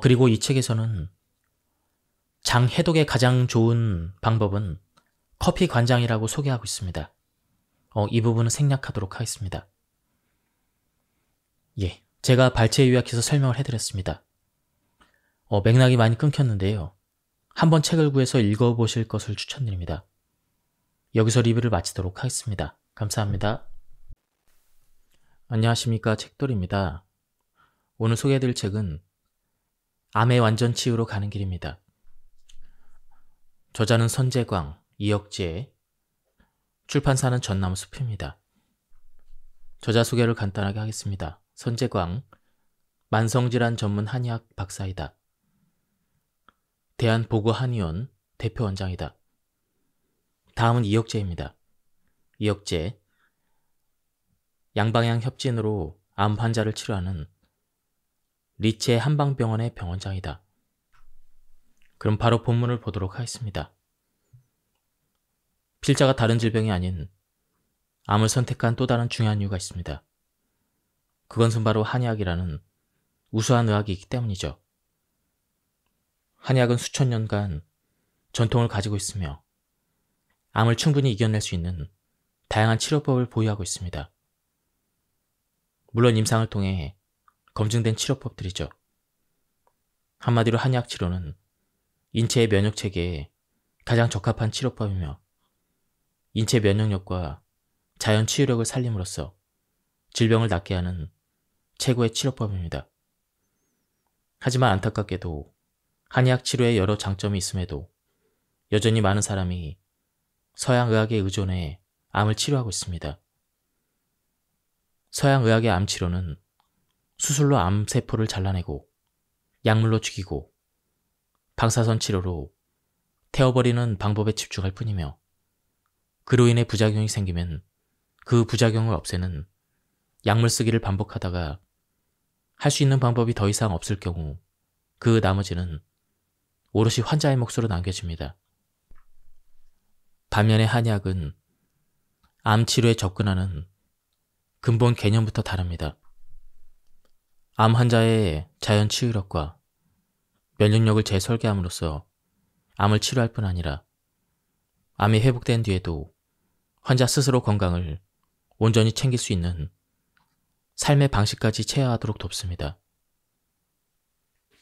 그리고 이 책에서는 장 해독에 가장 좋은 방법은 커피 관장이라고 소개하고 있습니다. 이 부분은 생략하도록 하겠습니다. 예, 제가 발췌 요약해서 설명을 해드렸습니다. 맥락이 많이 끊겼는데요. 한번 책을 구해서 읽어보실 것을 추천드립니다. 여기서 리뷰를 마치도록 하겠습니다. 감사합니다. 안녕하십니까, 책돌입니다. 오늘 소개해드릴 책은 암의 완전 치유로 가는 길입니다. 저자는 선재광, 이혁재, 출판사는 전나무숲입니다. 저자 소개를 간단하게 하겠습니다. 선재광, 만성질환 전문 한의학 박사이다. 대한보고한의원 대표원장이다. 다음은 이혁재입니다. 이혁재, 양방향 협진으로 암 환자를 치료하는 리체 한방병원의 병원장이다. 그럼 바로 본문을 보도록 하겠습니다. 필자가 다른 질병이 아닌 암을 선택한 또 다른 중요한 이유가 있습니다. 그것은 바로 한의학이라는 우수한 의학이 있기 때문이죠. 한의학은 수천 년간 전통을 가지고 있으며 암을 충분히 이겨낼 수 있는 다양한 치료법을 보유하고 있습니다. 물론 임상을 통해 검증된 치료법들이죠. 한마디로 한의학 치료는 인체의 면역체계에 가장 적합한 치료법이며 인체 면역력과 자연 치유력을 살림으로써 질병을 낫게 하는 최고의 치료법입니다. 하지만 안타깝게도 한의학 치료에 여러 장점이 있음에도 여전히 많은 사람이 서양 의학에 의존해 암을 치료하고 있습니다. 서양 의학의 암 치료는 수술로 암세포를 잘라내고 약물로 죽이고 방사선 치료로 태워버리는 방법에 집중할 뿐이며 그로 인해 부작용이 생기면 그 부작용을 없애는 약물 쓰기를 반복하다가 할 수 있는 방법이 더 이상 없을 경우 그 나머지는 오롯이 환자의 몫으로 남겨집니다. 반면에 한의학은 암 치료에 접근하는 근본 개념부터 다릅니다. 암 환자의 자연 치유력과 면역력을 재설계함으로써 암을 치료할 뿐 아니라 암이 회복된 뒤에도 환자 스스로 건강을 온전히 챙길 수 있는 삶의 방식까지 체화하도록 돕습니다.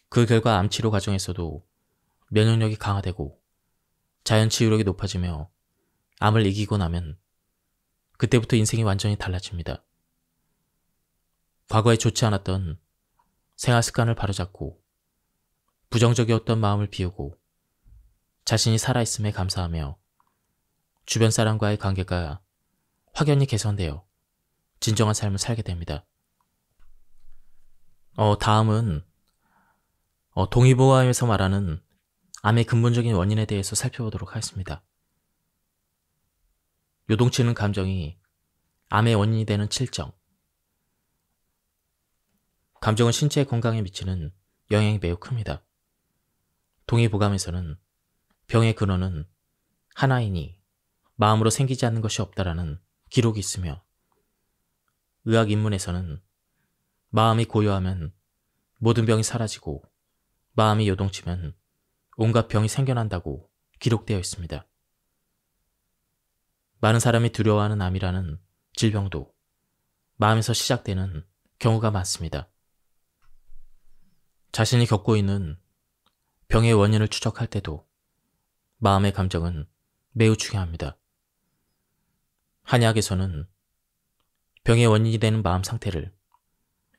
그 결과 암 치료 과정에서도 면역력이 강화되고 자연 치유력이 높아지며 암을 이기고 나면 그때부터 인생이 완전히 달라집니다. 과거에 좋지 않았던 생활 습관을 바로잡고 부정적이었던 마음을 비우고 자신이 살아있음에 감사하며 주변 사람과의 관계가 확연히 개선되어 진정한 삶을 살게 됩니다. 다음은 동의보감에서 말하는 암의 근본적인 원인에 대해서 살펴보도록 하겠습니다. 요동치는 감정이 암의 원인이 되는 칠정. 감정은 신체 건강에 미치는 영향이 매우 큽니다. 동의보감에서는 병의 근원은 하나이니 마음으로 생기지 않는 것이 없다라는 기록이 있으며 의학 입문에서는 마음이 고요하면 모든 병이 사라지고 마음이 요동치면 온갖 병이 생겨난다고 기록되어 있습니다. 많은 사람이 두려워하는 암이라는 질병도 마음에서 시작되는 경우가 많습니다. 자신이 겪고 있는 병의 원인을 추적할 때도 마음의 감정은 매우 중요합니다. 한의학에서는 병의 원인이 되는 마음 상태를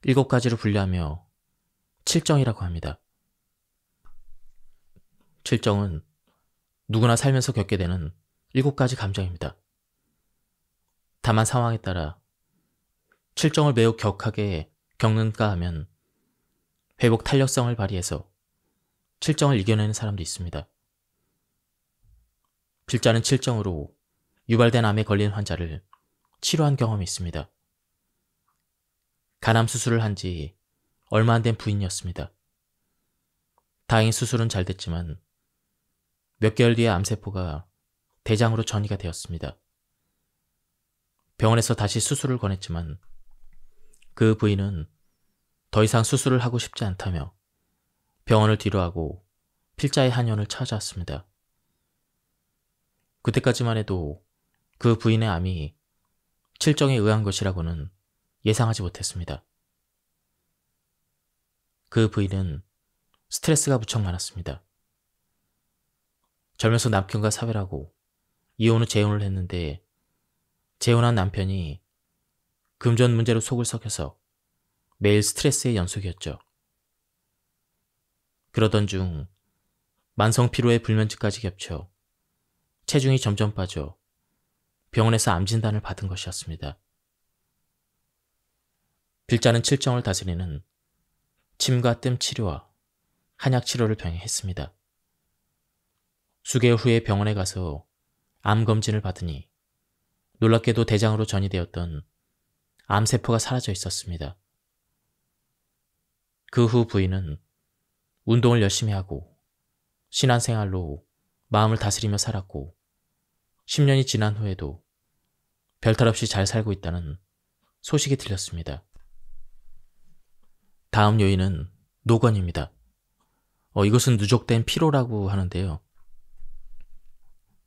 7가지로 분류하며 칠정이라고 합니다. 칠정은 누구나 살면서 겪게 되는 7가지 감정입니다. 다만 상황에 따라 칠정을 매우 격하게 겪는가 하면 회복 탄력성을 발휘해서 칠정을 이겨내는 사람도 있습니다. 필자는 칠정으로 유발된 암에 걸린 환자를 치료한 경험이 있습니다. 간암 수술을 한 지 얼마 안 된 부인이었습니다. 다행히 수술은 잘 됐지만 몇 개월 뒤에 암세포가 대장으로 전이가 되었습니다. 병원에서 다시 수술을 권했지만 그 부인은 더 이상 수술을 하고 싶지 않다며 병원을 뒤로하고 필자의 한의원을 찾아왔습니다. 그때까지만 해도 그 부인의 암이 칠정에 의한 것이라고는 예상하지 못했습니다. 그 부인은 스트레스가 무척 많았습니다. 젊어서 남편과 사별하고 이혼 후 재혼을 했는데 재혼한 남편이 금전 문제로 속을 썩여서 매일 스트레스의 연속이었죠. 그러던 중 만성 피로에 불면증까지 겹쳐 체중이 점점 빠져 병원에서 암 진단을 받은 것이었습니다. 필자는 칠정을 다스리는 침과 뜸 치료와 한약 치료를 병행했습니다. 수개월 후에 병원에 가서 암 검진을 받으니 놀랍게도 대장으로 전이되었던 암세포가 사라져 있었습니다. 그 후 부인은 운동을 열심히 하고 신앙생활로 마음을 다스리며 살았고 10년이 지난 후에도 별탈 없이 잘 살고 있다는 소식이 들렸습니다. 다음 요인은 노건입니다. 이것은 누적된 피로라고 하는데요.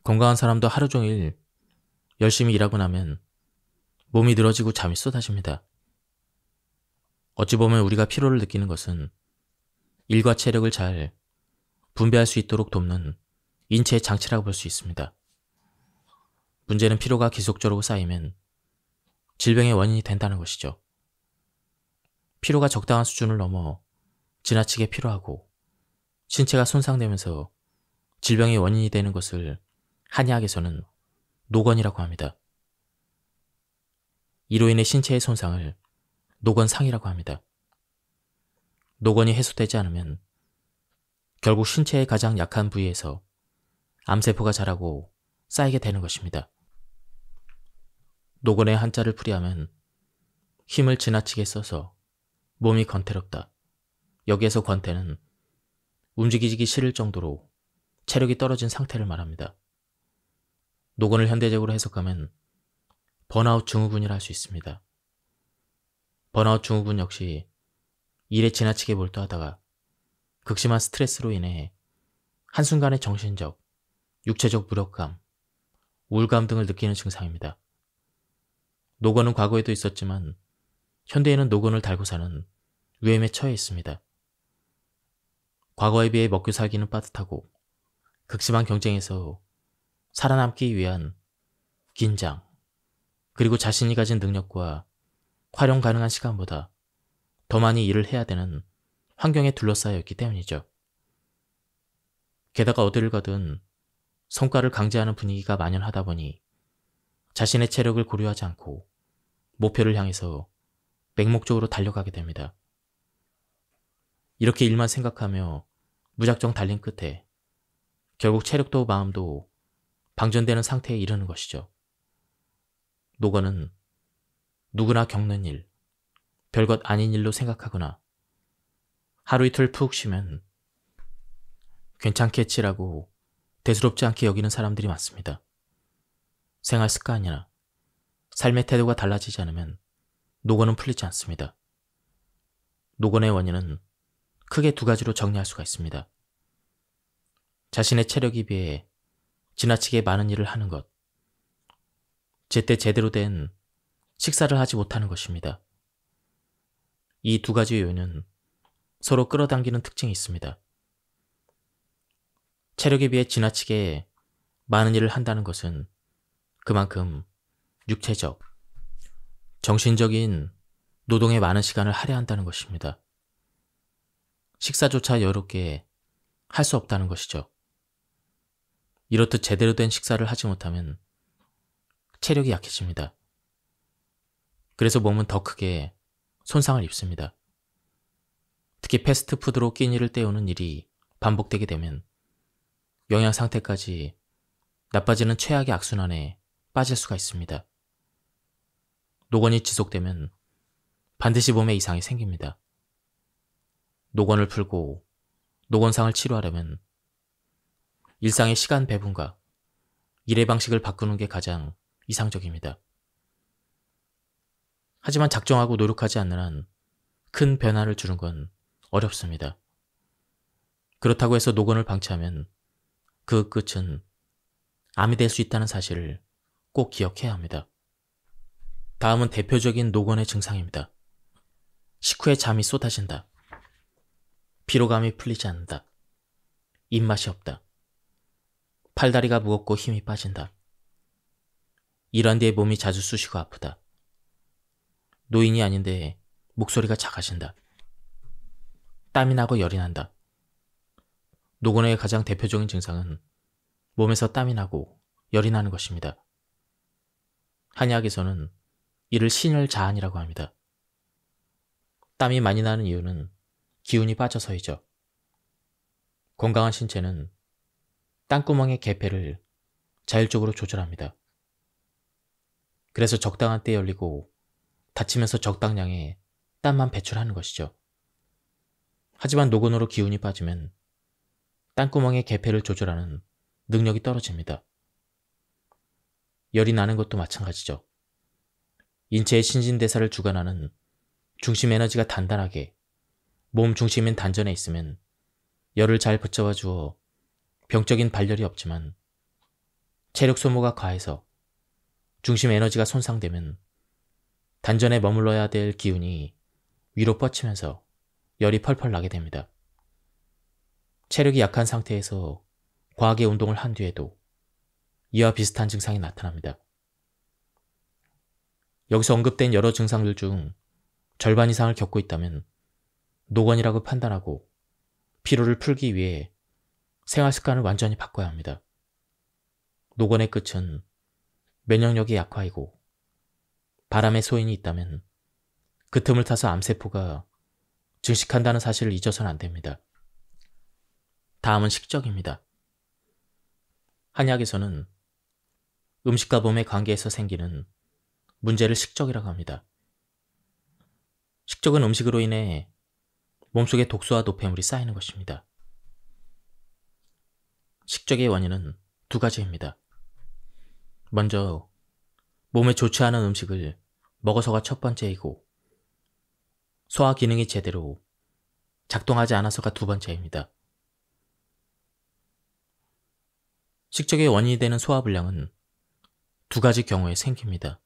건강한 사람도 하루 종일 열심히 일하고 나면 몸이 늘어지고 잠이 쏟아집니다. 어찌 보면 우리가 피로를 느끼는 것은 일과 체력을 잘 분배할 수 있도록 돕는 인체의 장치라고 볼 수 있습니다. 문제는 피로가 지속적으로 쌓이면 질병의 원인이 된다는 것이죠. 피로가 적당한 수준을 넘어 지나치게 피로하고 신체가 손상되면서 질병의 원인이 되는 것을 한의학에서는 노건이라고 합니다. 이로 인해 신체의 손상을 노건상이라고 합니다. 노건이 해소되지 않으면 결국 신체의 가장 약한 부위에서 암세포가 자라고 쌓이게 되는 것입니다. 노건의 한자를 풀이하면 힘을 지나치게 써서 몸이 권태롭다. 여기에서 권태는 움직이기 싫을 정도로 체력이 떨어진 상태를 말합니다. 노건을 현대적으로 해석하면 번아웃 증후군이라 할 수 있습니다. 번아웃 증후군 역시 일에 지나치게 몰두하다가 극심한 스트레스로 인해 한순간의 정신적, 육체적 무력감, 우울감 등을 느끼는 증상입니다. 노건은 과거에도 있었지만 현대에는 노건을 달고 사는 위험에 처해 있습니다. 과거에 비해 먹고 살기는 빠듯하고 극심한 경쟁에서 살아남기 위한 긴장, 그리고 자신이 가진 능력과 활용 가능한 시간보다 더 많이 일을 해야 되는 환경에 둘러싸여 있기 때문이죠. 게다가 어디를 가든 성과를 강제하는 분위기가 만연하다 보니 자신의 체력을 고려하지 않고 목표를 향해서 맹목적으로 달려가게 됩니다. 이렇게 일만 생각하며 무작정 달린 끝에 결국 체력도 마음도 방전되는 상태에 이르는 것이죠. 노건은 누구나 겪는 일, 별것 아닌 일로 생각하거나 하루 이틀 푹 쉬면 괜찮겠지라고 대수롭지 않게 여기는 사람들이 많습니다. 생활 습관이나 삶의 태도가 달라지지 않으면 노건은 풀리지 않습니다. 노건의 원인은 크게 두 가지로 정리할 수가 있습니다. 자신의 체력에 비해 지나치게 많은 일을 하는 것, 제때 제대로 된 식사를 하지 못하는 것입니다. 이 두 가지 요인은 서로 끌어당기는 특징이 있습니다. 체력에 비해 지나치게 많은 일을 한다는 것은 그만큼 육체적, 정신적인 노동에 많은 시간을 할애한다는 것입니다. 식사조차 여유롭게 할 수 없다는 것이죠. 이렇듯 제대로 된 식사를 하지 못하면 체력이 약해집니다. 그래서 몸은 더 크게 손상을 입습니다. 특히 패스트푸드로 끼니를 때우는 일이 반복되게 되면 영양 상태까지 나빠지는 최악의 악순환에 빠질 수가 있습니다. 노건이 지속되면 반드시 몸에 이상이 생깁니다. 노건을 풀고 노건상을 치료하려면 일상의 시간 배분과 일의 방식을 바꾸는 게 가장 이상적입니다. 하지만 작정하고 노력하지 않는 한 큰 변화를 주는 건 어렵습니다. 그렇다고 해서 노곤을 방치하면 그 끝은 암이 될 수 있다는 사실을 꼭 기억해야 합니다. 다음은 대표적인 노곤의 증상입니다. 식후에 잠이 쏟아진다. 피로감이 풀리지 않는다. 입맛이 없다. 팔다리가 무겁고 힘이 빠진다. 일한 뒤에 몸이 자주 쑤시고 아프다. 노인이 아닌데 목소리가 작아진다. 땀이 나고 열이 난다. 노곤의 가장 대표적인 증상은 몸에서 땀이 나고 열이 나는 것입니다. 한의학에서는 이를 신혈자한이라고 합니다. 땀이 많이 나는 이유는 기운이 빠져서이죠. 건강한 신체는 땀구멍의 개폐를 자율적으로 조절합니다. 그래서 적당한 때에 열리고 닫히면서 적당량의 땀만 배출하는 것이죠. 하지만 노곤으로 기운이 빠지면 땀구멍의 개폐를 조절하는 능력이 떨어집니다. 열이 나는 것도 마찬가지죠. 인체의 신진대사를 주관하는 중심 에너지가 단단하게 몸 중심인 단전에 있으면 열을 잘 붙잡아 주어 병적인 발열이 없지만 체력 소모가 과해서 중심 에너지가 손상되면 단전에 머물러야 될 기운이 위로 뻗치면서 열이 펄펄 나게 됩니다. 체력이 약한 상태에서 과하게 운동을 한 뒤에도 이와 비슷한 증상이 나타납니다. 여기서 언급된 여러 증상들 중 절반 이상을 겪고 있다면 노곤이라고 판단하고 피로를 풀기 위해 생활 습관을 완전히 바꿔야 합니다. 노곤의 끝은 면역력이 약화이고 바람의 소인이 있다면 그 틈을 타서 암세포가 증식한다는 사실을 잊어서는 안 됩니다. 다음은 식적입니다. 한의학에서는 음식과 몸의 관계에서 생기는 문제를 식적이라고 합니다. 식적은 음식으로 인해 몸속에 독소와 노폐물이 쌓이는 것입니다. 식적의 원인은 두 가지입니다. 먼저 몸에 좋지 않은 음식을 먹어서가 첫 번째이고 소화 기능이 제대로 작동하지 않아서가 두 번째입니다. 식적의 원인이 되는 소화불량은 두 가지 경우에 생깁니다.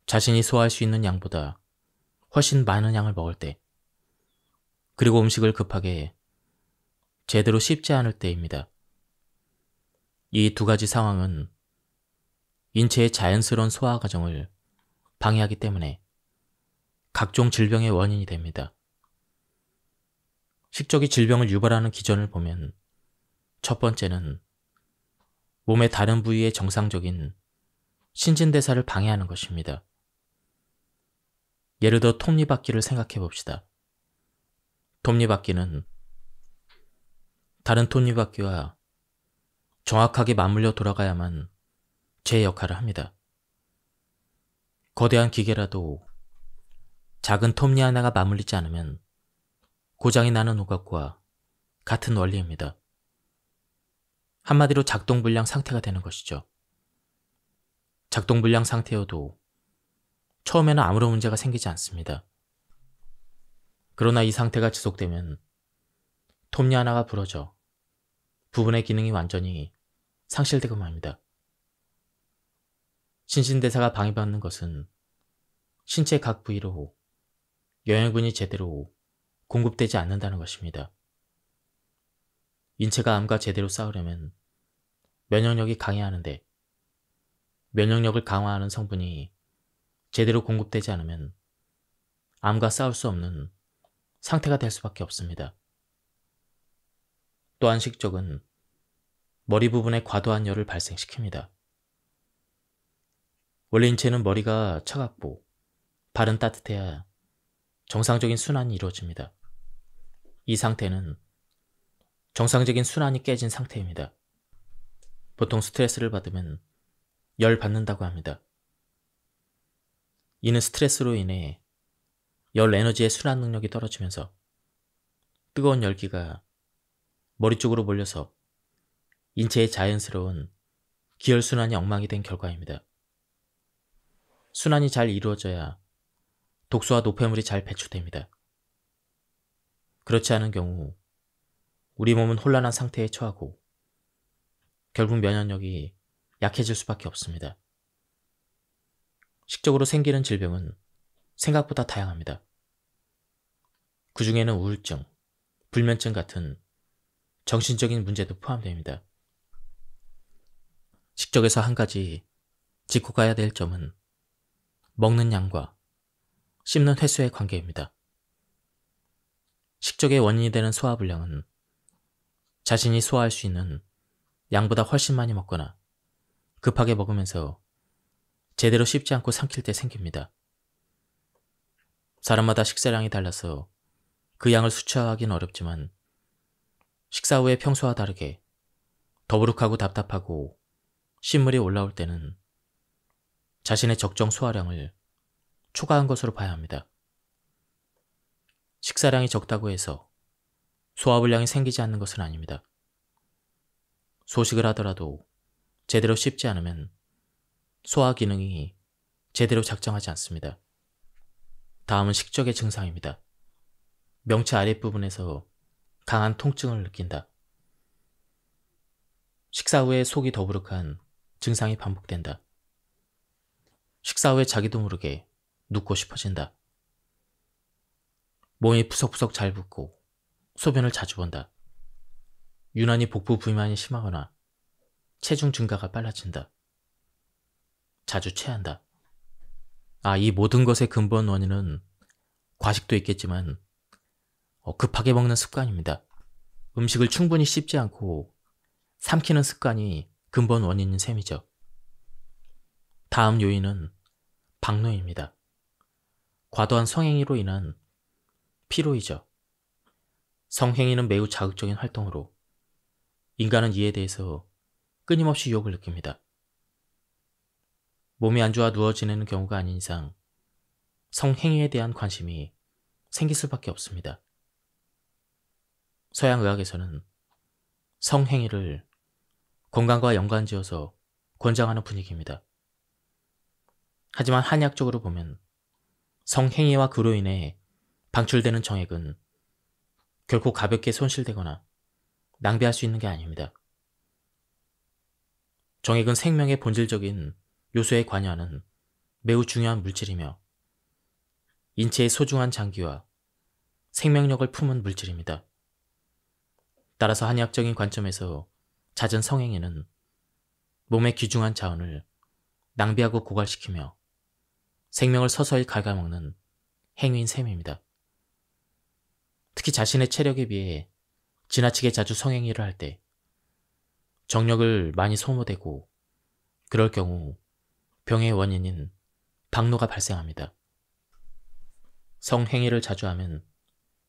자신이 소화할 수 있는 양보다 훨씬 많은 양을 먹을 때, 그리고 음식을 급하게 제대로 씹지 않을 때입니다. 이 두 가지 상황은 인체의 자연스러운 소화 과정을 방해하기 때문에 각종 질병의 원인이 됩니다. 식적이 질병을 유발하는 기전을 보면 첫 번째는 몸의 다른 부위의 정상적인 신진대사를 방해하는 것입니다. 예를 들어 톱니바퀴를 생각해 봅시다. 톱니바퀴는 다른 톱니바퀴와 정확하게 맞물려 돌아가야만 제 역할을 합니다. 거대한 기계라도 작은 톱니 하나가 맞물리지 않으면 고장이 나는 것과 같은 원리입니다. 한마디로 작동불량 상태가 되는 것이죠. 작동불량 상태여도 처음에는 아무런 문제가 생기지 않습니다. 그러나 이 상태가 지속되면 톱니 하나가 부러져 부분의 기능이 완전히 상실되고 맙니다. 신진대사가 방해받는 것은 신체 각 부위로 영양분이 제대로 공급되지 않는다는 것입니다. 인체가 암과 제대로 싸우려면 면역력이 강해야 하는데 면역력을 강화하는 성분이 제대로 공급되지 않으면 암과 싸울 수 없는 상태가 될 수밖에 없습니다. 또한 식적은 머리 부분에 과도한 열을 발생시킵니다. 원래 인체는 머리가 차갑고 발은 따뜻해야 정상적인 순환이 이루어집니다. 이 상태는 정상적인 순환이 깨진 상태입니다. 보통 스트레스를 받으면 열 받는다고 합니다. 이는 스트레스로 인해 열 에너지의 순환 능력이 떨어지면서 뜨거운 열기가 머리 쪽으로 몰려서 인체의 자연스러운 기혈순환이 엉망이 된 결과입니다. 순환이 잘 이루어져야 독소와 노폐물이 잘 배출됩니다. 그렇지 않은 경우 우리 몸은 혼란한 상태에 처하고 결국 면역력이 약해질 수밖에 없습니다. 식적으로 생기는 질병은 생각보다 다양합니다. 그 중에는 우울증, 불면증 같은 정신적인 문제도 포함됩니다. 식적에서 한 가지 짚고 가야 될 점은 먹는 양과 씹는 횟수의 관계입니다. 식적의 원인이 되는 소화불량은 자신이 소화할 수 있는 양보다 훨씬 많이 먹거나 급하게 먹으면서 제대로 씹지 않고 삼킬 때 생깁니다. 사람마다 식사량이 달라서 그 양을 수치하기는 어렵지만 식사 후에 평소와 다르게 더부룩하고 답답하고 신물이 올라올 때는 자신의 적정 소화량을 초과한 것으로 봐야 합니다. 식사량이 적다고 해서 소화불량이 생기지 않는 것은 아닙니다. 소식을 하더라도 제대로 씹지 않으면 소화 기능이 제대로 작동하지 않습니다. 다음은 식적의 증상입니다. 명치 아랫부분에서 강한 통증을 느낀다. 식사 후에 속이 더부룩한 증상이 반복된다. 식사 후에 자기도 모르게 눕고 싶어진다. 몸이 푸석푸석 잘 붓고 소변을 자주 본다. 유난히 복부 비만이 심하거나 체중 증가가 빨라진다. 자주 체한다. 이 모든 것의 근본 원인은 과식도 있겠지만 급하게 먹는 습관입니다. 음식을 충분히 씹지 않고 삼키는 습관이 근본 원인인 셈이죠. 다음 요인은 박노입니다. 과도한 성행위로 인한 피로이죠. 성행위는 매우 자극적인 활동으로 인간은 이에 대해서 끊임없이 유혹을 느낍니다. 몸이 안 좋아 누워 지내는 경우가 아닌 이상 성행위에 대한 관심이 생길 수밖에 없습니다. 서양 의학에서는 성행위를 건강과 연관지어서 권장하는 분위기입니다. 하지만 한의학적으로 보면 성행위와 그로 인해 방출되는 정액은 결코 가볍게 손실되거나 낭비할 수 있는 게 아닙니다. 정액은 생명의 본질적인 요소에 관여하는 매우 중요한 물질이며 인체의 소중한 장기와 생명력을 품은 물질입니다. 따라서 한의학적인 관점에서 잦은 성행위는 몸의 귀중한 자원을 낭비하고 고갈시키며 생명을 서서히 갉아먹는 행위인 셈입니다. 특히 자신의 체력에 비해 지나치게 자주 성행위를 할 때 정력을 많이 소모되고 그럴 경우 병의 원인인 박노가 발생합니다. 성행위를 자주 하면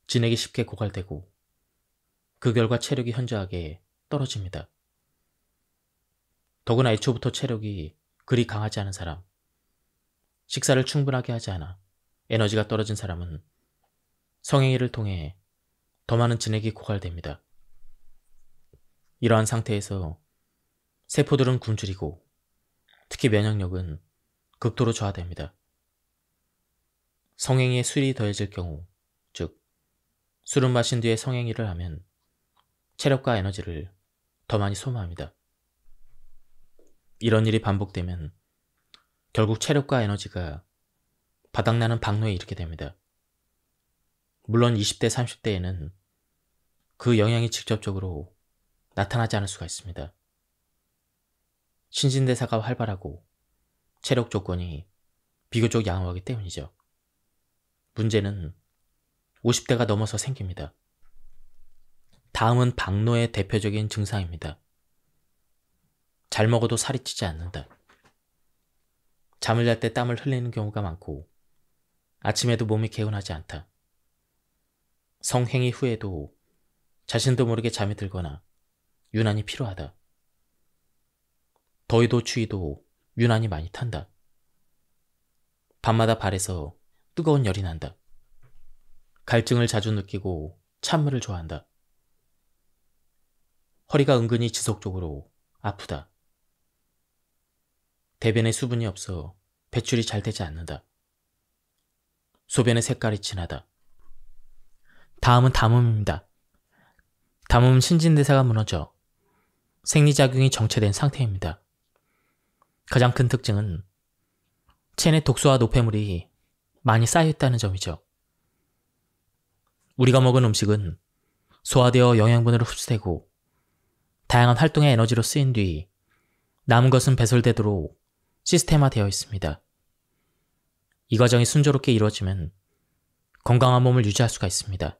진액이 쉽게 고갈되고 그 결과 체력이 현저하게 떨어집니다. 더구나 애초부터 체력이 그리 강하지 않은 사람, 식사를 충분하게 하지 않아 에너지가 떨어진 사람은 성행위를 통해 더 많은 진액이 고갈됩니다. 이러한 상태에서 세포들은 굶주리고 특히 면역력은 극도로 저하됩니다. 성행위에 술이 더해질 경우, 즉 술을 마신 뒤에 성행위를 하면 체력과 에너지를 더 많이 소모합니다. 이런 일이 반복되면 결국 체력과 에너지가 바닥나는 박노에 이르게 됩니다. 물론 20대, 30대에는 그 영향이 직접적으로 나타나지 않을 수가 있습니다. 신진대사가 활발하고 체력 조건이 비교적 양호하기 때문이죠. 문제는 50대가 넘어서 생깁니다. 다음은 박노의 대표적인 증상입니다. 잘 먹어도 살이 찌지 않는다. 잠을 잘 때 땀을 흘리는 경우가 많고 아침에도 몸이 개운하지 않다. 성행위 후에도 자신도 모르게 잠이 들거나 유난히 피로하다. 더위도 추위도 유난히 많이 탄다. 밤마다 발에서 뜨거운 열이 난다. 갈증을 자주 느끼고 찬물을 좋아한다. 허리가 은근히 지속적으로 아프다. 대변에 수분이 없어 배출이 잘 되지 않는다. 소변의 색깔이 진하다. 다음은 담음입니다. 담음은 신진대사가 무너져 생리작용이 정체된 상태입니다. 가장 큰 특징은 체내 독소와 노폐물이 많이 쌓여있다는 점이죠. 우리가 먹은 음식은 소화되어 영양분으로 흡수되고 다양한 활동의 에너지로 쓰인 뒤 남은 것은 배설되도록 시스템화되어 있습니다. 이 과정이 순조롭게 이루어지면 건강한 몸을 유지할 수가 있습니다.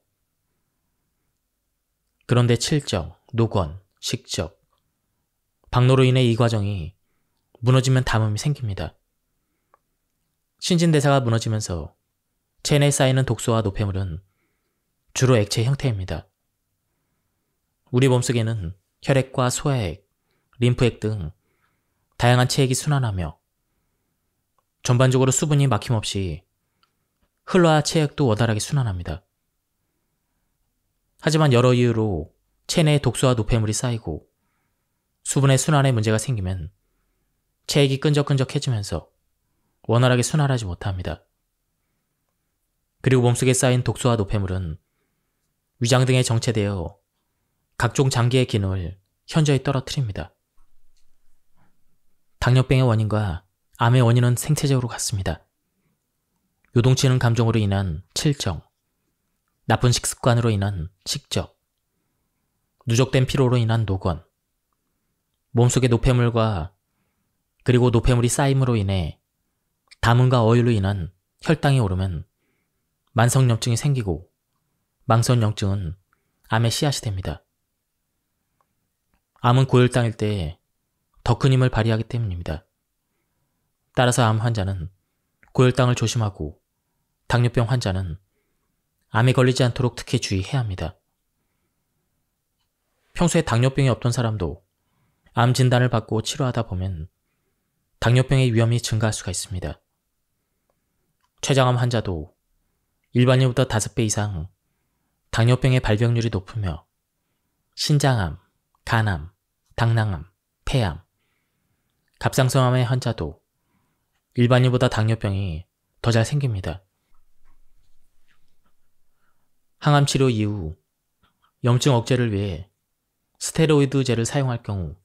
그런데 칠적, 노권, 식적, 박노로 인해 이 과정이 무너지면 담음이 생깁니다. 신진대사가 무너지면서 체내에 쌓이는 독소와 노폐물은 주로 액체 형태입니다. 우리 몸속에는 혈액과 소화액, 림프액 등 다양한 체액이 순환하며 전반적으로 수분이 막힘없이 흘러야 체액도 원활하게 순환합니다. 하지만 여러 이유로 체내에 독소와 노폐물이 쌓이고 수분의 순환에 문제가 생기면 체액이 끈적끈적해지면서 원활하게 순환하지 못합니다. 그리고 몸속에 쌓인 독소와 노폐물은 위장 등에 정체되어 각종 장기의 기능을 현저히 떨어뜨립니다. 당뇨병의 원인과 암의 원인은 생체적으로 같습니다. 요동치는 감정으로 인한 칠정, 나쁜 식습관으로 인한 식적, 누적된 피로로 인한 노권, 몸속의 노폐물과 그리고 노폐물이 쌓임으로 인해 담음과 어혈로 인한 혈당이 오르면 만성염증이 생기고 망성염증은 암의 씨앗이 됩니다. 암은 고혈당일 때 더 큰 힘을 발휘하기 때문입니다. 따라서 암 환자는 고혈당을 조심하고 당뇨병 환자는 암에 걸리지 않도록 특히 주의해야 합니다. 평소에 당뇨병이 없던 사람도 암 진단을 받고 치료하다 보면 당뇨병의 위험이 증가할 수가 있습니다. 췌장암 환자도 일반인보다 5배 이상 당뇨병의 발병률이 높으며 신장암, 간암, 당낭암, 폐암, 갑상선암의 환자도 일반인보다 당뇨병이 더 잘 생깁니다. 항암 치료 이후 염증 억제를 위해 스테로이드제를 사용할 경우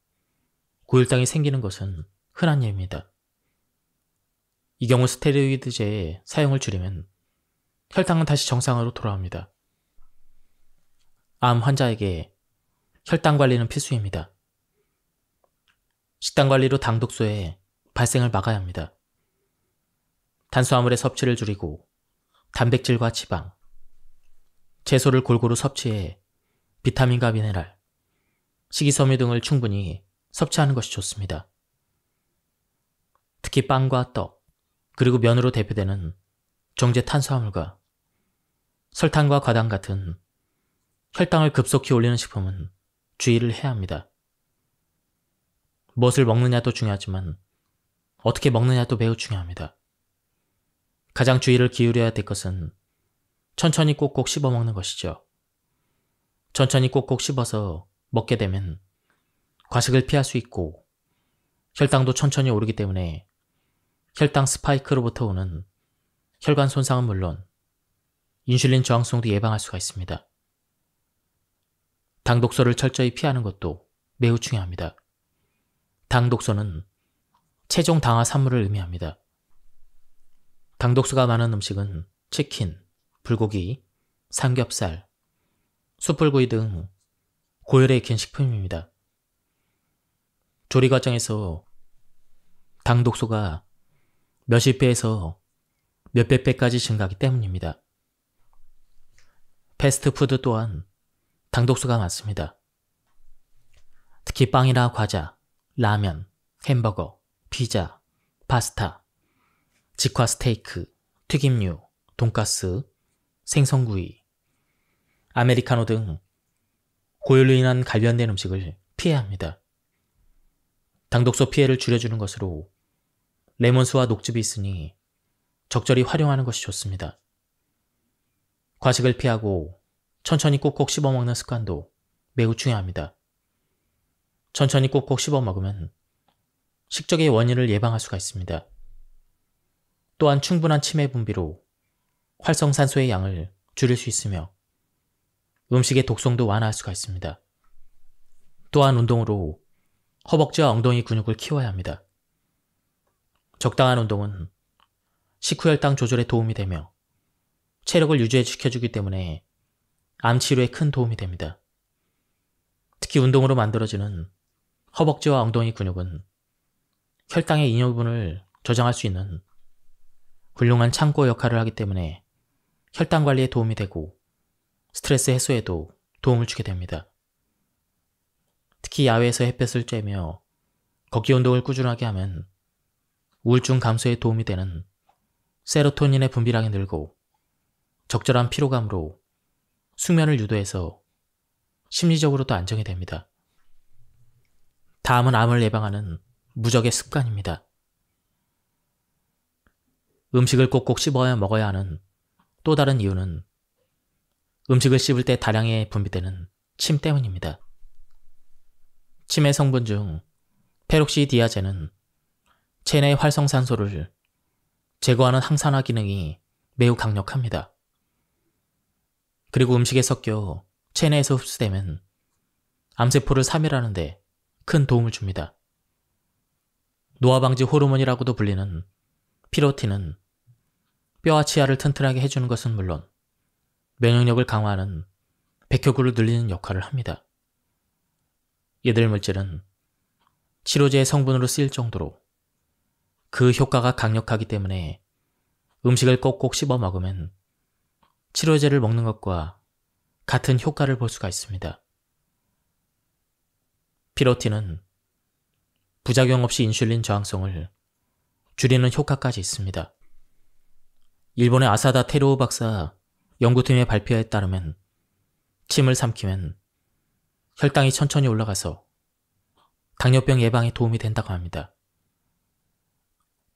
고혈당이 생기는 것은 흔한 일입니다. 이 경우 스테로이드제의 사용을 줄이면 혈당은 다시 정상으로 돌아옵니다. 암 환자에게 혈당 관리는 필수입니다. 식단 관리로 당 독소의 발생을 막아야 합니다. 탄수화물의 섭취를 줄이고 단백질과 지방, 채소를 골고루 섭취해 비타민과 미네랄, 식이섬유 등을 충분히 섭취하는 것이 좋습니다. 특히 빵과 떡, 그리고 면으로 대표되는 정제 탄수화물과 설탕과 과당 같은 혈당을 급속히 올리는 식품은 주의를 해야 합니다. 무엇을 먹느냐도 중요하지만 어떻게 먹느냐도 매우 중요합니다. 가장 주의를 기울여야 될 것은 천천히 꼭꼭 씹어 먹는 것이죠. 천천히 꼭꼭 씹어서 먹게 되면 과식을 피할 수 있고 혈당도 천천히 오르기 때문에 혈당 스파이크로부터 오는 혈관 손상은 물론 인슐린 저항성도 예방할 수가 있습니다. 당 독소를 철저히 피하는 것도 매우 중요합니다. 당 독소는 체중 당화 산물을 의미합니다. 당 독소가 많은 음식은 치킨, 불고기, 삼겹살, 숯불구이 등 고열에 익힌 식품입니다. 조리 과정에서 당 독소가 몇십 배에서 몇백 배까지 증가하기 때문입니다. 패스트푸드 또한 당 독소가 많습니다. 특히 빵이나 과자, 라면, 햄버거, 피자, 파스타, 직화 스테이크, 튀김류, 돈가스, 생선구이, 아메리카노 등 고열로 인한 관련된 음식을 피해야 합니다. 당독소 피해를 줄여주는 것으로 레몬수와 녹즙이 있으니 적절히 활용하는 것이 좋습니다. 과식을 피하고 천천히 꼭꼭 씹어먹는 습관도 매우 중요합니다. 천천히 꼭꼭 씹어먹으면 식적의 원인을 예방할 수가 있습니다. 또한 충분한 치매 분비로 활성산소의 양을 줄일 수 있으며 음식의 독성도 완화할 수가 있습니다. 또한 운동으로 허벅지와 엉덩이 근육을 키워야 합니다. 적당한 운동은 식후혈당 조절에 도움이 되며 체력을 유지시켜주기 때문에 암 치료에 큰 도움이 됩니다. 특히 운동으로 만들어지는 허벅지와 엉덩이 근육은 혈당의 잉여분을 저장할 수 있는 훌륭한 창고 역할을 하기 때문에 혈당 관리에 도움이 되고 스트레스 해소에도 도움을 주게 됩니다. 특히 야외에서 햇볕을 쬐며 걷기 운동을 꾸준하게 하면 우울증 감소에 도움이 되는 세로토닌의 분비량이 늘고 적절한 피로감으로 숙면을 유도해서 심리적으로도 안정이 됩니다. 다음은 암을 예방하는 무적의 습관입니다. 음식을 꼭꼭 씹어야 먹어야 하는 또 다른 이유는 음식을 씹을 때 다량의 분비되는 침 때문입니다. 침의 성분 중 페록시디아제는 체내 활성산소를 제거하는 항산화 기능이 매우 강력합니다. 그리고 음식에 섞여 체내에서 흡수되면 암세포를 사멸하는 데 큰 도움을 줍니다. 노화방지 호르몬이라고도 불리는 피로틴은 뼈와 치아를 튼튼하게 해주는 것은 물론 면역력을 강화하는 백혈구를 늘리는 역할을 합니다. 이들 물질은 치료제의 성분으로 쓰일 정도로 그 효과가 강력하기 때문에 음식을 꼭꼭 씹어 먹으면 치료제를 먹는 것과 같은 효과를 볼 수가 있습니다. 피로틴은 부작용 없이 인슐린 저항성을 줄이는 효과까지 있습니다. 일본의 아사다 테루오 박사 연구팀의 발표에 따르면 침을 삼키면 혈당이 천천히 올라가서 당뇨병 예방에 도움이 된다고 합니다.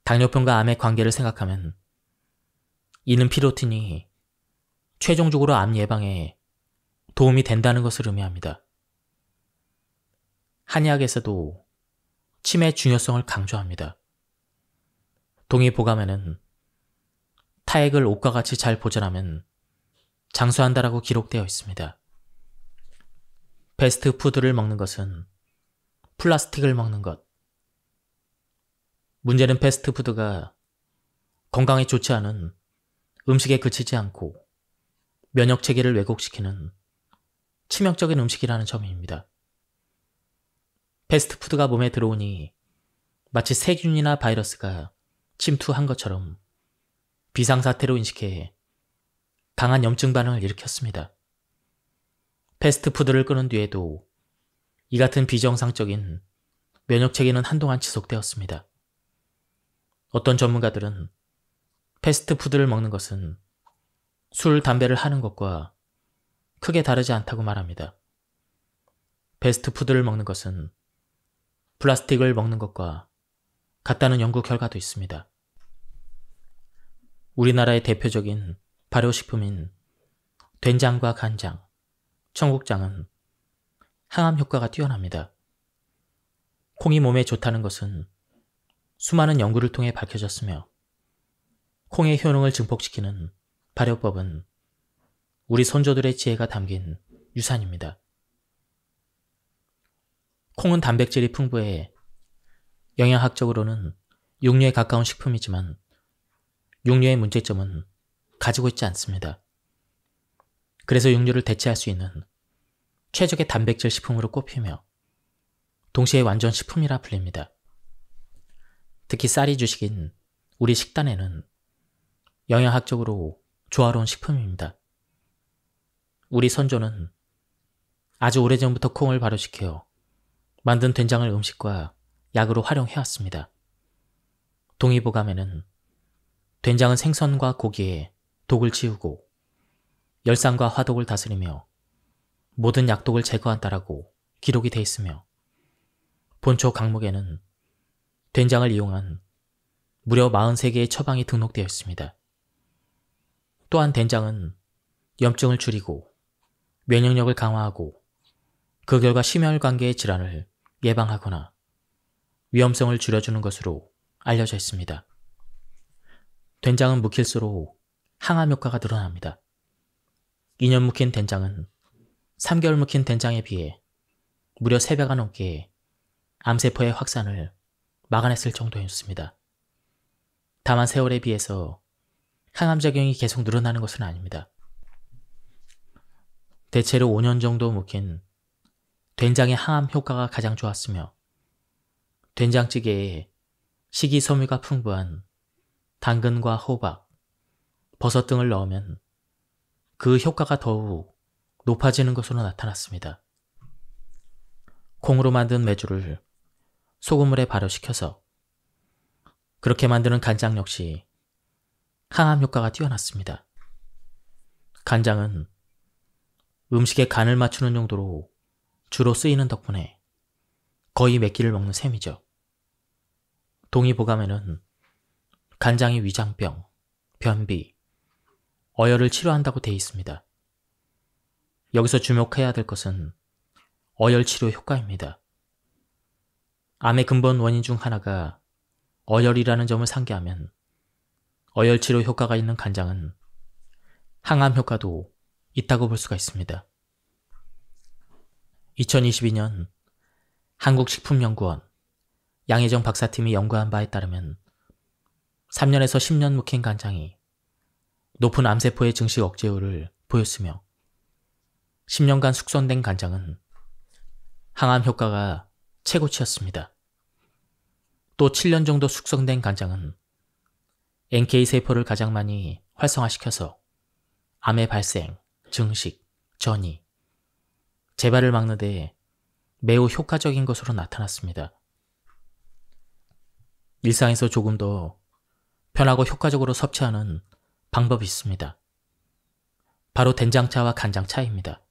당뇨병과 암의 관계를 생각하면 이는 피로틴이 최종적으로 암 예방에 도움이 된다는 것을 의미합니다. 한의학에서도 침의 중요성을 강조합니다. 동의보감에는 타액을 옷과 같이 잘 보존하면 장수한다라고 기록되어 있습니다. 패스트푸드를 먹는 것은 플라스틱을 먹는 것. 문제는 패스트푸드가 건강에 좋지 않은 음식에 그치지 않고 면역체계를 왜곡시키는 치명적인 음식이라는 점입니다. 패스트푸드가 몸에 들어오니 마치 세균이나 바이러스가 침투한 것처럼 비상사태로 인식해 강한 염증 반응을 일으켰습니다. 패스트푸드를 끊은 뒤에도 이 같은 비정상적인 면역체계는 한동안 지속되었습니다. 어떤 전문가들은 패스트푸드를 먹는 것은 술, 담배를 하는 것과 크게 다르지 않다고 말합니다. 패스트푸드를 먹는 것은 플라스틱을 먹는 것과 같다는 연구 결과도 있습니다. 우리나라의 대표적인 발효식품인 된장과 간장, 청국장은 항암 효과가 뛰어납니다. 콩이 몸에 좋다는 것은 수많은 연구를 통해 밝혀졌으며 콩의 효능을 증폭시키는 발효법은 우리 선조들의 지혜가 담긴 유산입니다. 콩은 단백질이 풍부해 영양학적으로는 육류에 가까운 식품이지만 육류의 문제점은 가지고 있지 않습니다. 그래서 육류를 대체할 수 있는 최적의 단백질 식품으로 꼽히며 동시에 완전 식품이라 불립니다. 특히 쌀이 주식인 우리 식단에는 영양학적으로 조화로운 식품입니다. 우리 선조는 아주 오래전부터 콩을 발효시켜 만든 된장을 음식과 약으로 활용해왔습니다. 동의보감에는 된장은 생선과 고기에 독을 지우고 열상과 화독을 다스리며 모든 약독을 제거한다라고 기록이 되어 있으며 본초 강목에는 된장을 이용한 무려 43개의 처방이 등록되어 있습니다. 또한 된장은 염증을 줄이고 면역력을 강화하고 그 결과 심혈관계의 질환을 예방하거나 위험성을 줄여주는 것으로 알려져 있습니다. 된장은 묵힐수록 항암 효과가 늘어납니다. 2년 묵힌 된장은 3개월 묵힌 된장에 비해 무려 3배가 넘게 암세포의 확산을 막아냈을 정도였습니다. 다만 세월에 비해서 항암작용이 계속 늘어나는 것은 아닙니다. 대체로 5년 정도 묵힌 된장의 항암 효과가 가장 좋았으며 된장찌개에 식이섬유가 풍부한 당근과 호박, 버섯 등을 넣으면 그 효과가 더욱 높아지는 것으로 나타났습니다. 콩으로 만든 메주를 소금물에 발효시켜서 그렇게 만드는 간장 역시 항암 효과가 뛰어났습니다. 간장은 음식에 간을 맞추는 용도로 주로 쓰이는 덕분에 거의 몇 끼를 먹는 셈이죠. 동의보감에는 간장이 위장병, 변비, 어혈을 치료한다고 되어 있습니다. 여기서 주목해야 될 것은 어혈 치료 효과입니다. 암의 근본 원인 중 하나가 어혈이라는 점을 상기하면 어혈 치료 효과가 있는 간장은 항암 효과도 있다고 볼 수가 있습니다. 2022년 한국식품연구원 양혜정 박사팀이 연구한 바에 따르면 3년에서 10년 묵힌 간장이 높은 암세포의 증식 억제율을 보였으며 10년간 숙성된 간장은 항암 효과가 최고치였습니다. 또 7년 정도 숙성된 간장은 NK세포를 가장 많이 활성화시켜서 암의 발생, 증식, 전이, 재발을 막는 데 매우 효과적인 것으로 나타났습니다. 일상에서 조금 더 편하고 효과적으로 섭취하는 방법이 있습니다. 바로 된장차와 간장 차이입니다.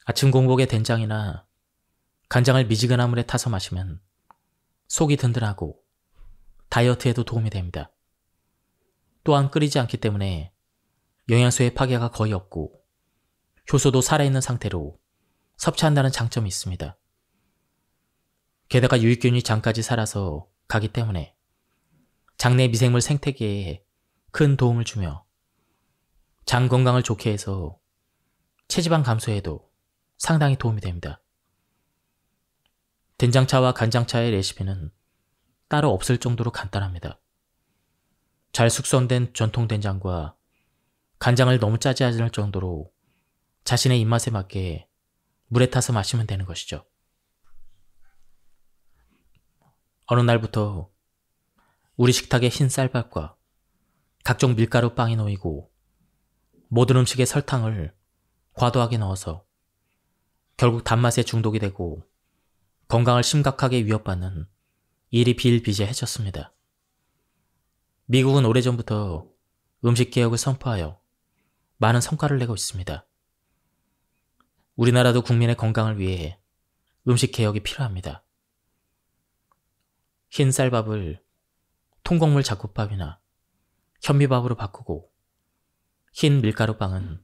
아침 공복에 된장이나 간장을 미지근한 물에 타서 마시면 속이 든든하고 다이어트에도 도움이 됩니다. 또한 끓이지 않기 때문에 영양소의 파괴가 거의 없고 효소도 살아있는 상태로 섭취한다는 장점이 있습니다. 게다가 유익균이 장까지 살아서 가기 때문에 장내 미생물 생태계에 큰 도움을 주며 장 건강을 좋게 해서 체지방 감소에도 상당히 도움이 됩니다. 된장차와 간장차의 레시피는 따로 없을 정도로 간단합니다. 잘 숙성된 전통 된장과 간장을 너무 짜지 않을 정도로 자신의 입맛에 맞게 물에 타서 마시면 되는 것이죠. 어느 날부터 우리 식탁에 흰 쌀밥과 각종 밀가루 빵이 놓이고 모든 음식에 설탕을 과도하게 넣어서 결국 단맛에 중독이 되고 건강을 심각하게 위협받는 일이 비일비재해졌습니다. 미국은 오래전부터 음식 개혁을 선포하여 많은 성과를 내고 있습니다. 우리나라도 국민의 건강을 위해 음식 개혁이 필요합니다. 흰 쌀밥을 통곡물 잡곡밥이나 현미밥으로 바꾸고 흰 밀가루빵은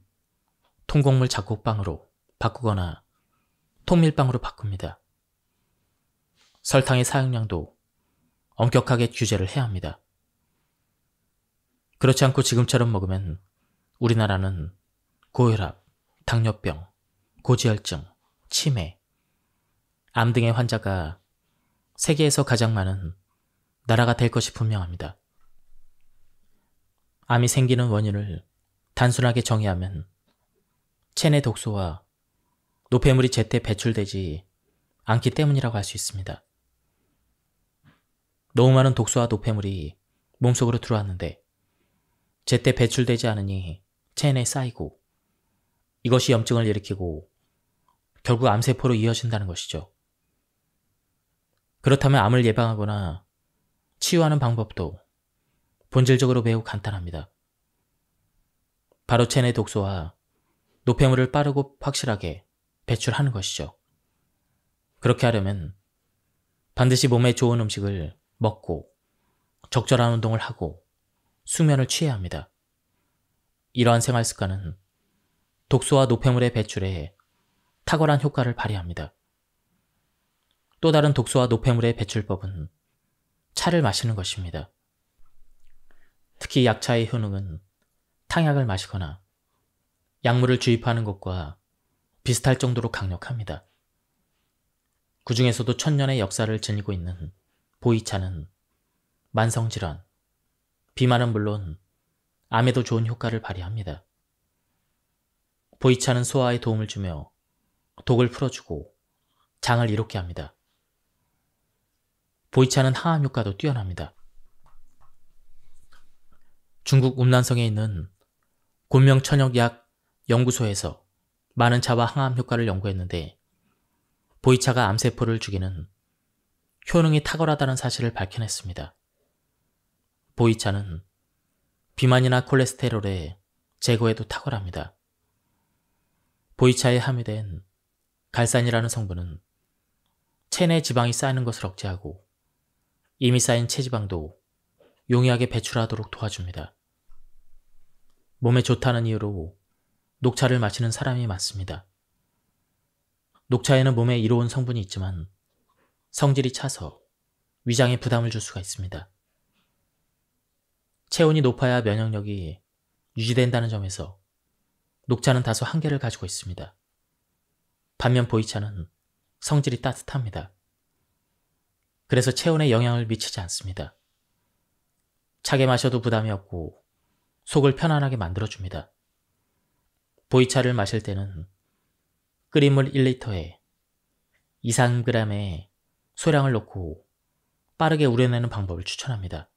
통곡물 잡곡빵으로 바꾸거나 통밀빵으로 바꿉니다. 설탕의 사용량도 엄격하게 규제를 해야 합니다. 그렇지 않고 지금처럼 먹으면 우리나라는 고혈압, 당뇨병, 고지혈증, 치매, 암 등의 환자가 세계에서 가장 많은 나라가 될 것이 분명합니다. 암이 생기는 원인을 단순하게 정의하면 체내 독소와 노폐물이 제때 배출되지 않기 때문이라고 할 수 있습니다. 너무 많은 독소와 노폐물이 몸속으로 들어왔는데 제때 배출되지 않으니 체내에 쌓이고 이것이 염증을 일으키고 결국 암세포로 이어진다는 것이죠. 그렇다면 암을 예방하거나 치유하는 방법도 본질적으로 매우 간단합니다. 바로 체내 독소와 노폐물을 빠르고 확실하게 배출하는 것이죠. 그렇게 하려면 반드시 몸에 좋은 음식을 먹고 적절한 운동을 하고 수면을 취해야 합니다. 이러한 생활 습관은 독소와 노폐물의 배출에 탁월한 효과를 발휘합니다. 또 다른 독소와 노폐물의 배출법은 차를 마시는 것입니다. 특히 약차의 효능은 탕약을 마시거나 약물을 주입하는 것과 비슷할 정도로 강력합니다. 그 중에서도 천년의 역사를 지니고 있는 보이차는 만성질환, 비만은 물론 암에도 좋은 효과를 발휘합니다. 보이차는 소화에 도움을 주며 독을 풀어주고 장을 이롭게 합니다. 보이차는 항암 효과도 뛰어납니다. 중국 음란성에 있는 곤명천역약 연구소에서 많은 차와 항암 효과를 연구했는데 보이차가 암세포를 죽이는 효능이 탁월하다는 사실을 밝혀냈습니다. 보이차는 비만이나 콜레스테롤의 제거에도 탁월합니다. 보이차에 함유된 갈산이라는 성분은 체내 지방이 쌓이는 것을 억제하고 이미 쌓인 체지방도 용이하게 배출하도록 도와줍니다. 몸에 좋다는 이유로 녹차를 마시는 사람이 많습니다. 녹차에는 몸에 이로운 성분이 있지만 성질이 차서 위장에 부담을 줄 수가 있습니다. 체온이 높아야 면역력이 유지된다는 점에서 녹차는 다소 한계를 가지고 있습니다. 반면 보이차는 성질이 따뜻합니다. 그래서 체온에 영향을 미치지 않습니다. 차게 마셔도 부담이 없고 속을 편안하게 만들어줍니다. 보이차를 마실 때는 끓인 물 1리터에 2~3g의 소량을 넣고 빠르게 우려내는 방법을 추천합니다.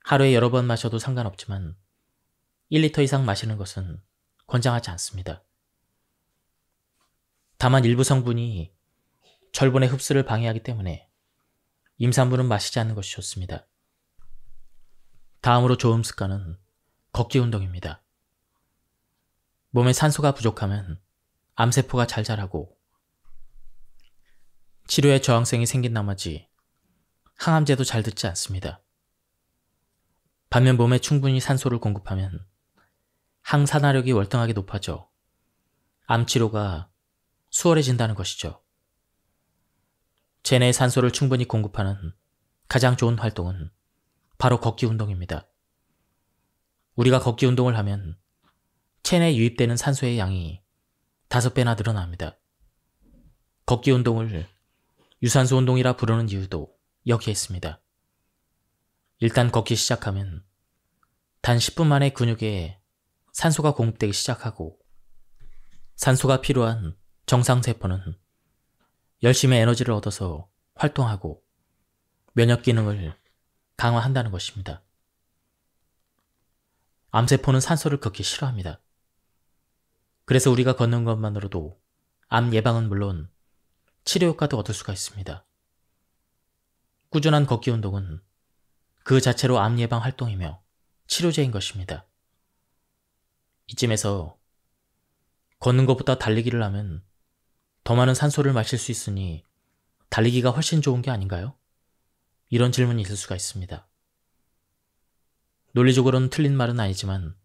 하루에 여러 번 마셔도 상관없지만 1리터 이상 마시는 것은 권장하지 않습니다. 다만 일부 성분이 철분의 흡수를 방해하기 때문에 임산부는 마시지 않는 것이 좋습니다. 다음으로 좋은 습관은 걷기 운동입니다. 몸에 산소가 부족하면 암세포가 잘 자라고 치료에 저항성이 생긴 나머지 항암제도 잘 듣지 않습니다. 반면 몸에 충분히 산소를 공급하면 항산화력이 월등하게 높아져 암치료가 수월해진다는 것이죠. 체내에 산소를 충분히 공급하는 가장 좋은 활동은 바로 걷기 운동입니다. 우리가 걷기 운동을 하면 체내에 유입되는 산소의 양이 5배나 늘어납니다. 걷기 운동을 유산소 운동이라 부르는 이유도 여기에 있습니다. 일단 걷기 시작하면 단 10분 만에 근육에 산소가 공급되기 시작하고 산소가 필요한 정상세포는 열심히 에너지를 얻어서 활동하고 면역 기능을 강화한다는 것입니다. 암세포는 산소를 극히 싫어합니다. 그래서 우리가 걷는 것만으로도 암 예방은 물론 치료 효과도 얻을 수가 있습니다. 꾸준한 걷기 운동은 그 자체로 암 예방 활동이며 치료제인 것입니다. 이쯤에서 걷는 것보다 달리기를 하면 더 많은 산소를 마실 수 있으니 달리기가 훨씬 좋은 게 아닌가요? 이런 질문이 있을 수가 있습니다. 논리적으로는 틀린 말은 아니지만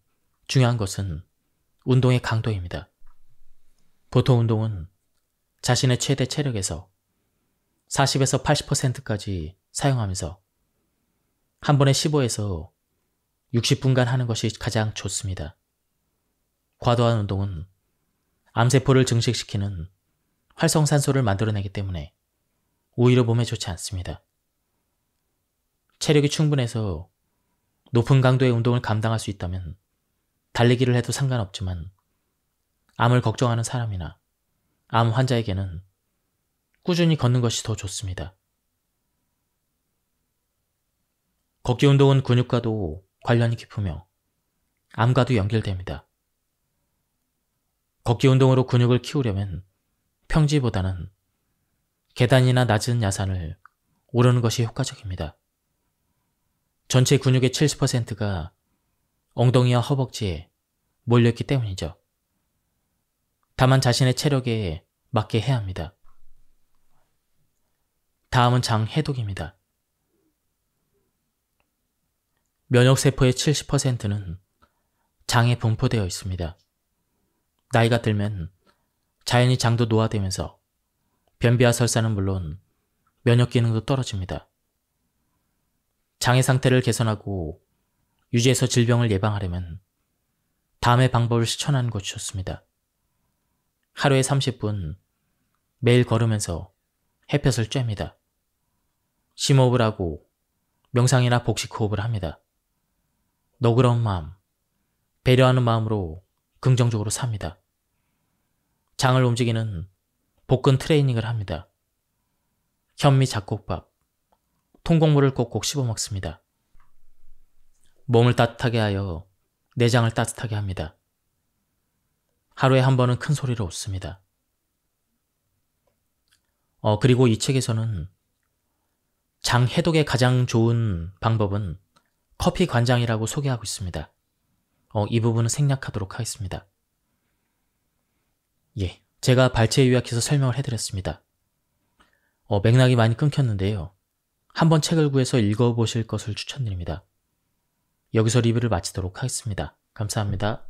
중요한 것은 운동의 강도입니다. 보통 운동은 자신의 최대 체력에서 40에서 80%까지 사용하면서 한 번에 15에서 60분간 하는 것이 가장 좋습니다. 과도한 운동은 암세포를 증식시키는 활성산소를 만들어내기 때문에 오히려 몸에 좋지 않습니다. 체력이 충분해서 높은 강도의 운동을 감당할 수 있다면 달리기를 해도 상관없지만 암을 걱정하는 사람이나 암 환자에게는 꾸준히 걷는 것이 더 좋습니다. 걷기 운동은 근육과도 관련이 깊으며 암과도 연결됩니다. 걷기 운동으로 근육을 키우려면 평지보다는 계단이나 낮은 야산을 오르는 것이 효과적입니다. 전체 근육의 70%가 엉덩이와 허벅지에 몰려있기 때문이죠. 다만 자신의 체력에 맞게 해야 합니다. 다음은 장 해독입니다. 면역세포의 70%는 장에 분포되어 있습니다. 나이가 들면 자연히 장도 노화되면서 변비와 설사는 물론 면역 기능도 떨어집니다. 장의 상태를 개선하고 유지해서 질병을 예방하려면 다음의 방법을 실천하는 것이 좋습니다. 하루에 30분 매일 걸으면서 햇볕을 쬐입니다. 심호흡을 하고 명상이나 복식 호흡을 합니다. 너그러운 마음, 배려하는 마음으로 긍정적으로 삽니다. 장을 움직이는 복근 트레이닝을 합니다. 현미 잡곡밥, 통곡물을 꼭꼭 씹어 먹습니다. 몸을 따뜻하게 하여 내장을 따뜻하게 합니다. 하루에 한 번은 큰 소리로 웃습니다. 그리고 이 책에서는 장 해독에 가장 좋은 방법은 커피 관장이라고 소개하고 있습니다. 이 부분은 생략하도록 하겠습니다. 예, 제가 발췌 요약해서 설명을 해드렸습니다. 맥락이 많이 끊겼는데요. 한번 책을 구해서 읽어보실 것을 추천드립니다. 여기서 리뷰를 마치도록 하겠습니다. 감사합니다.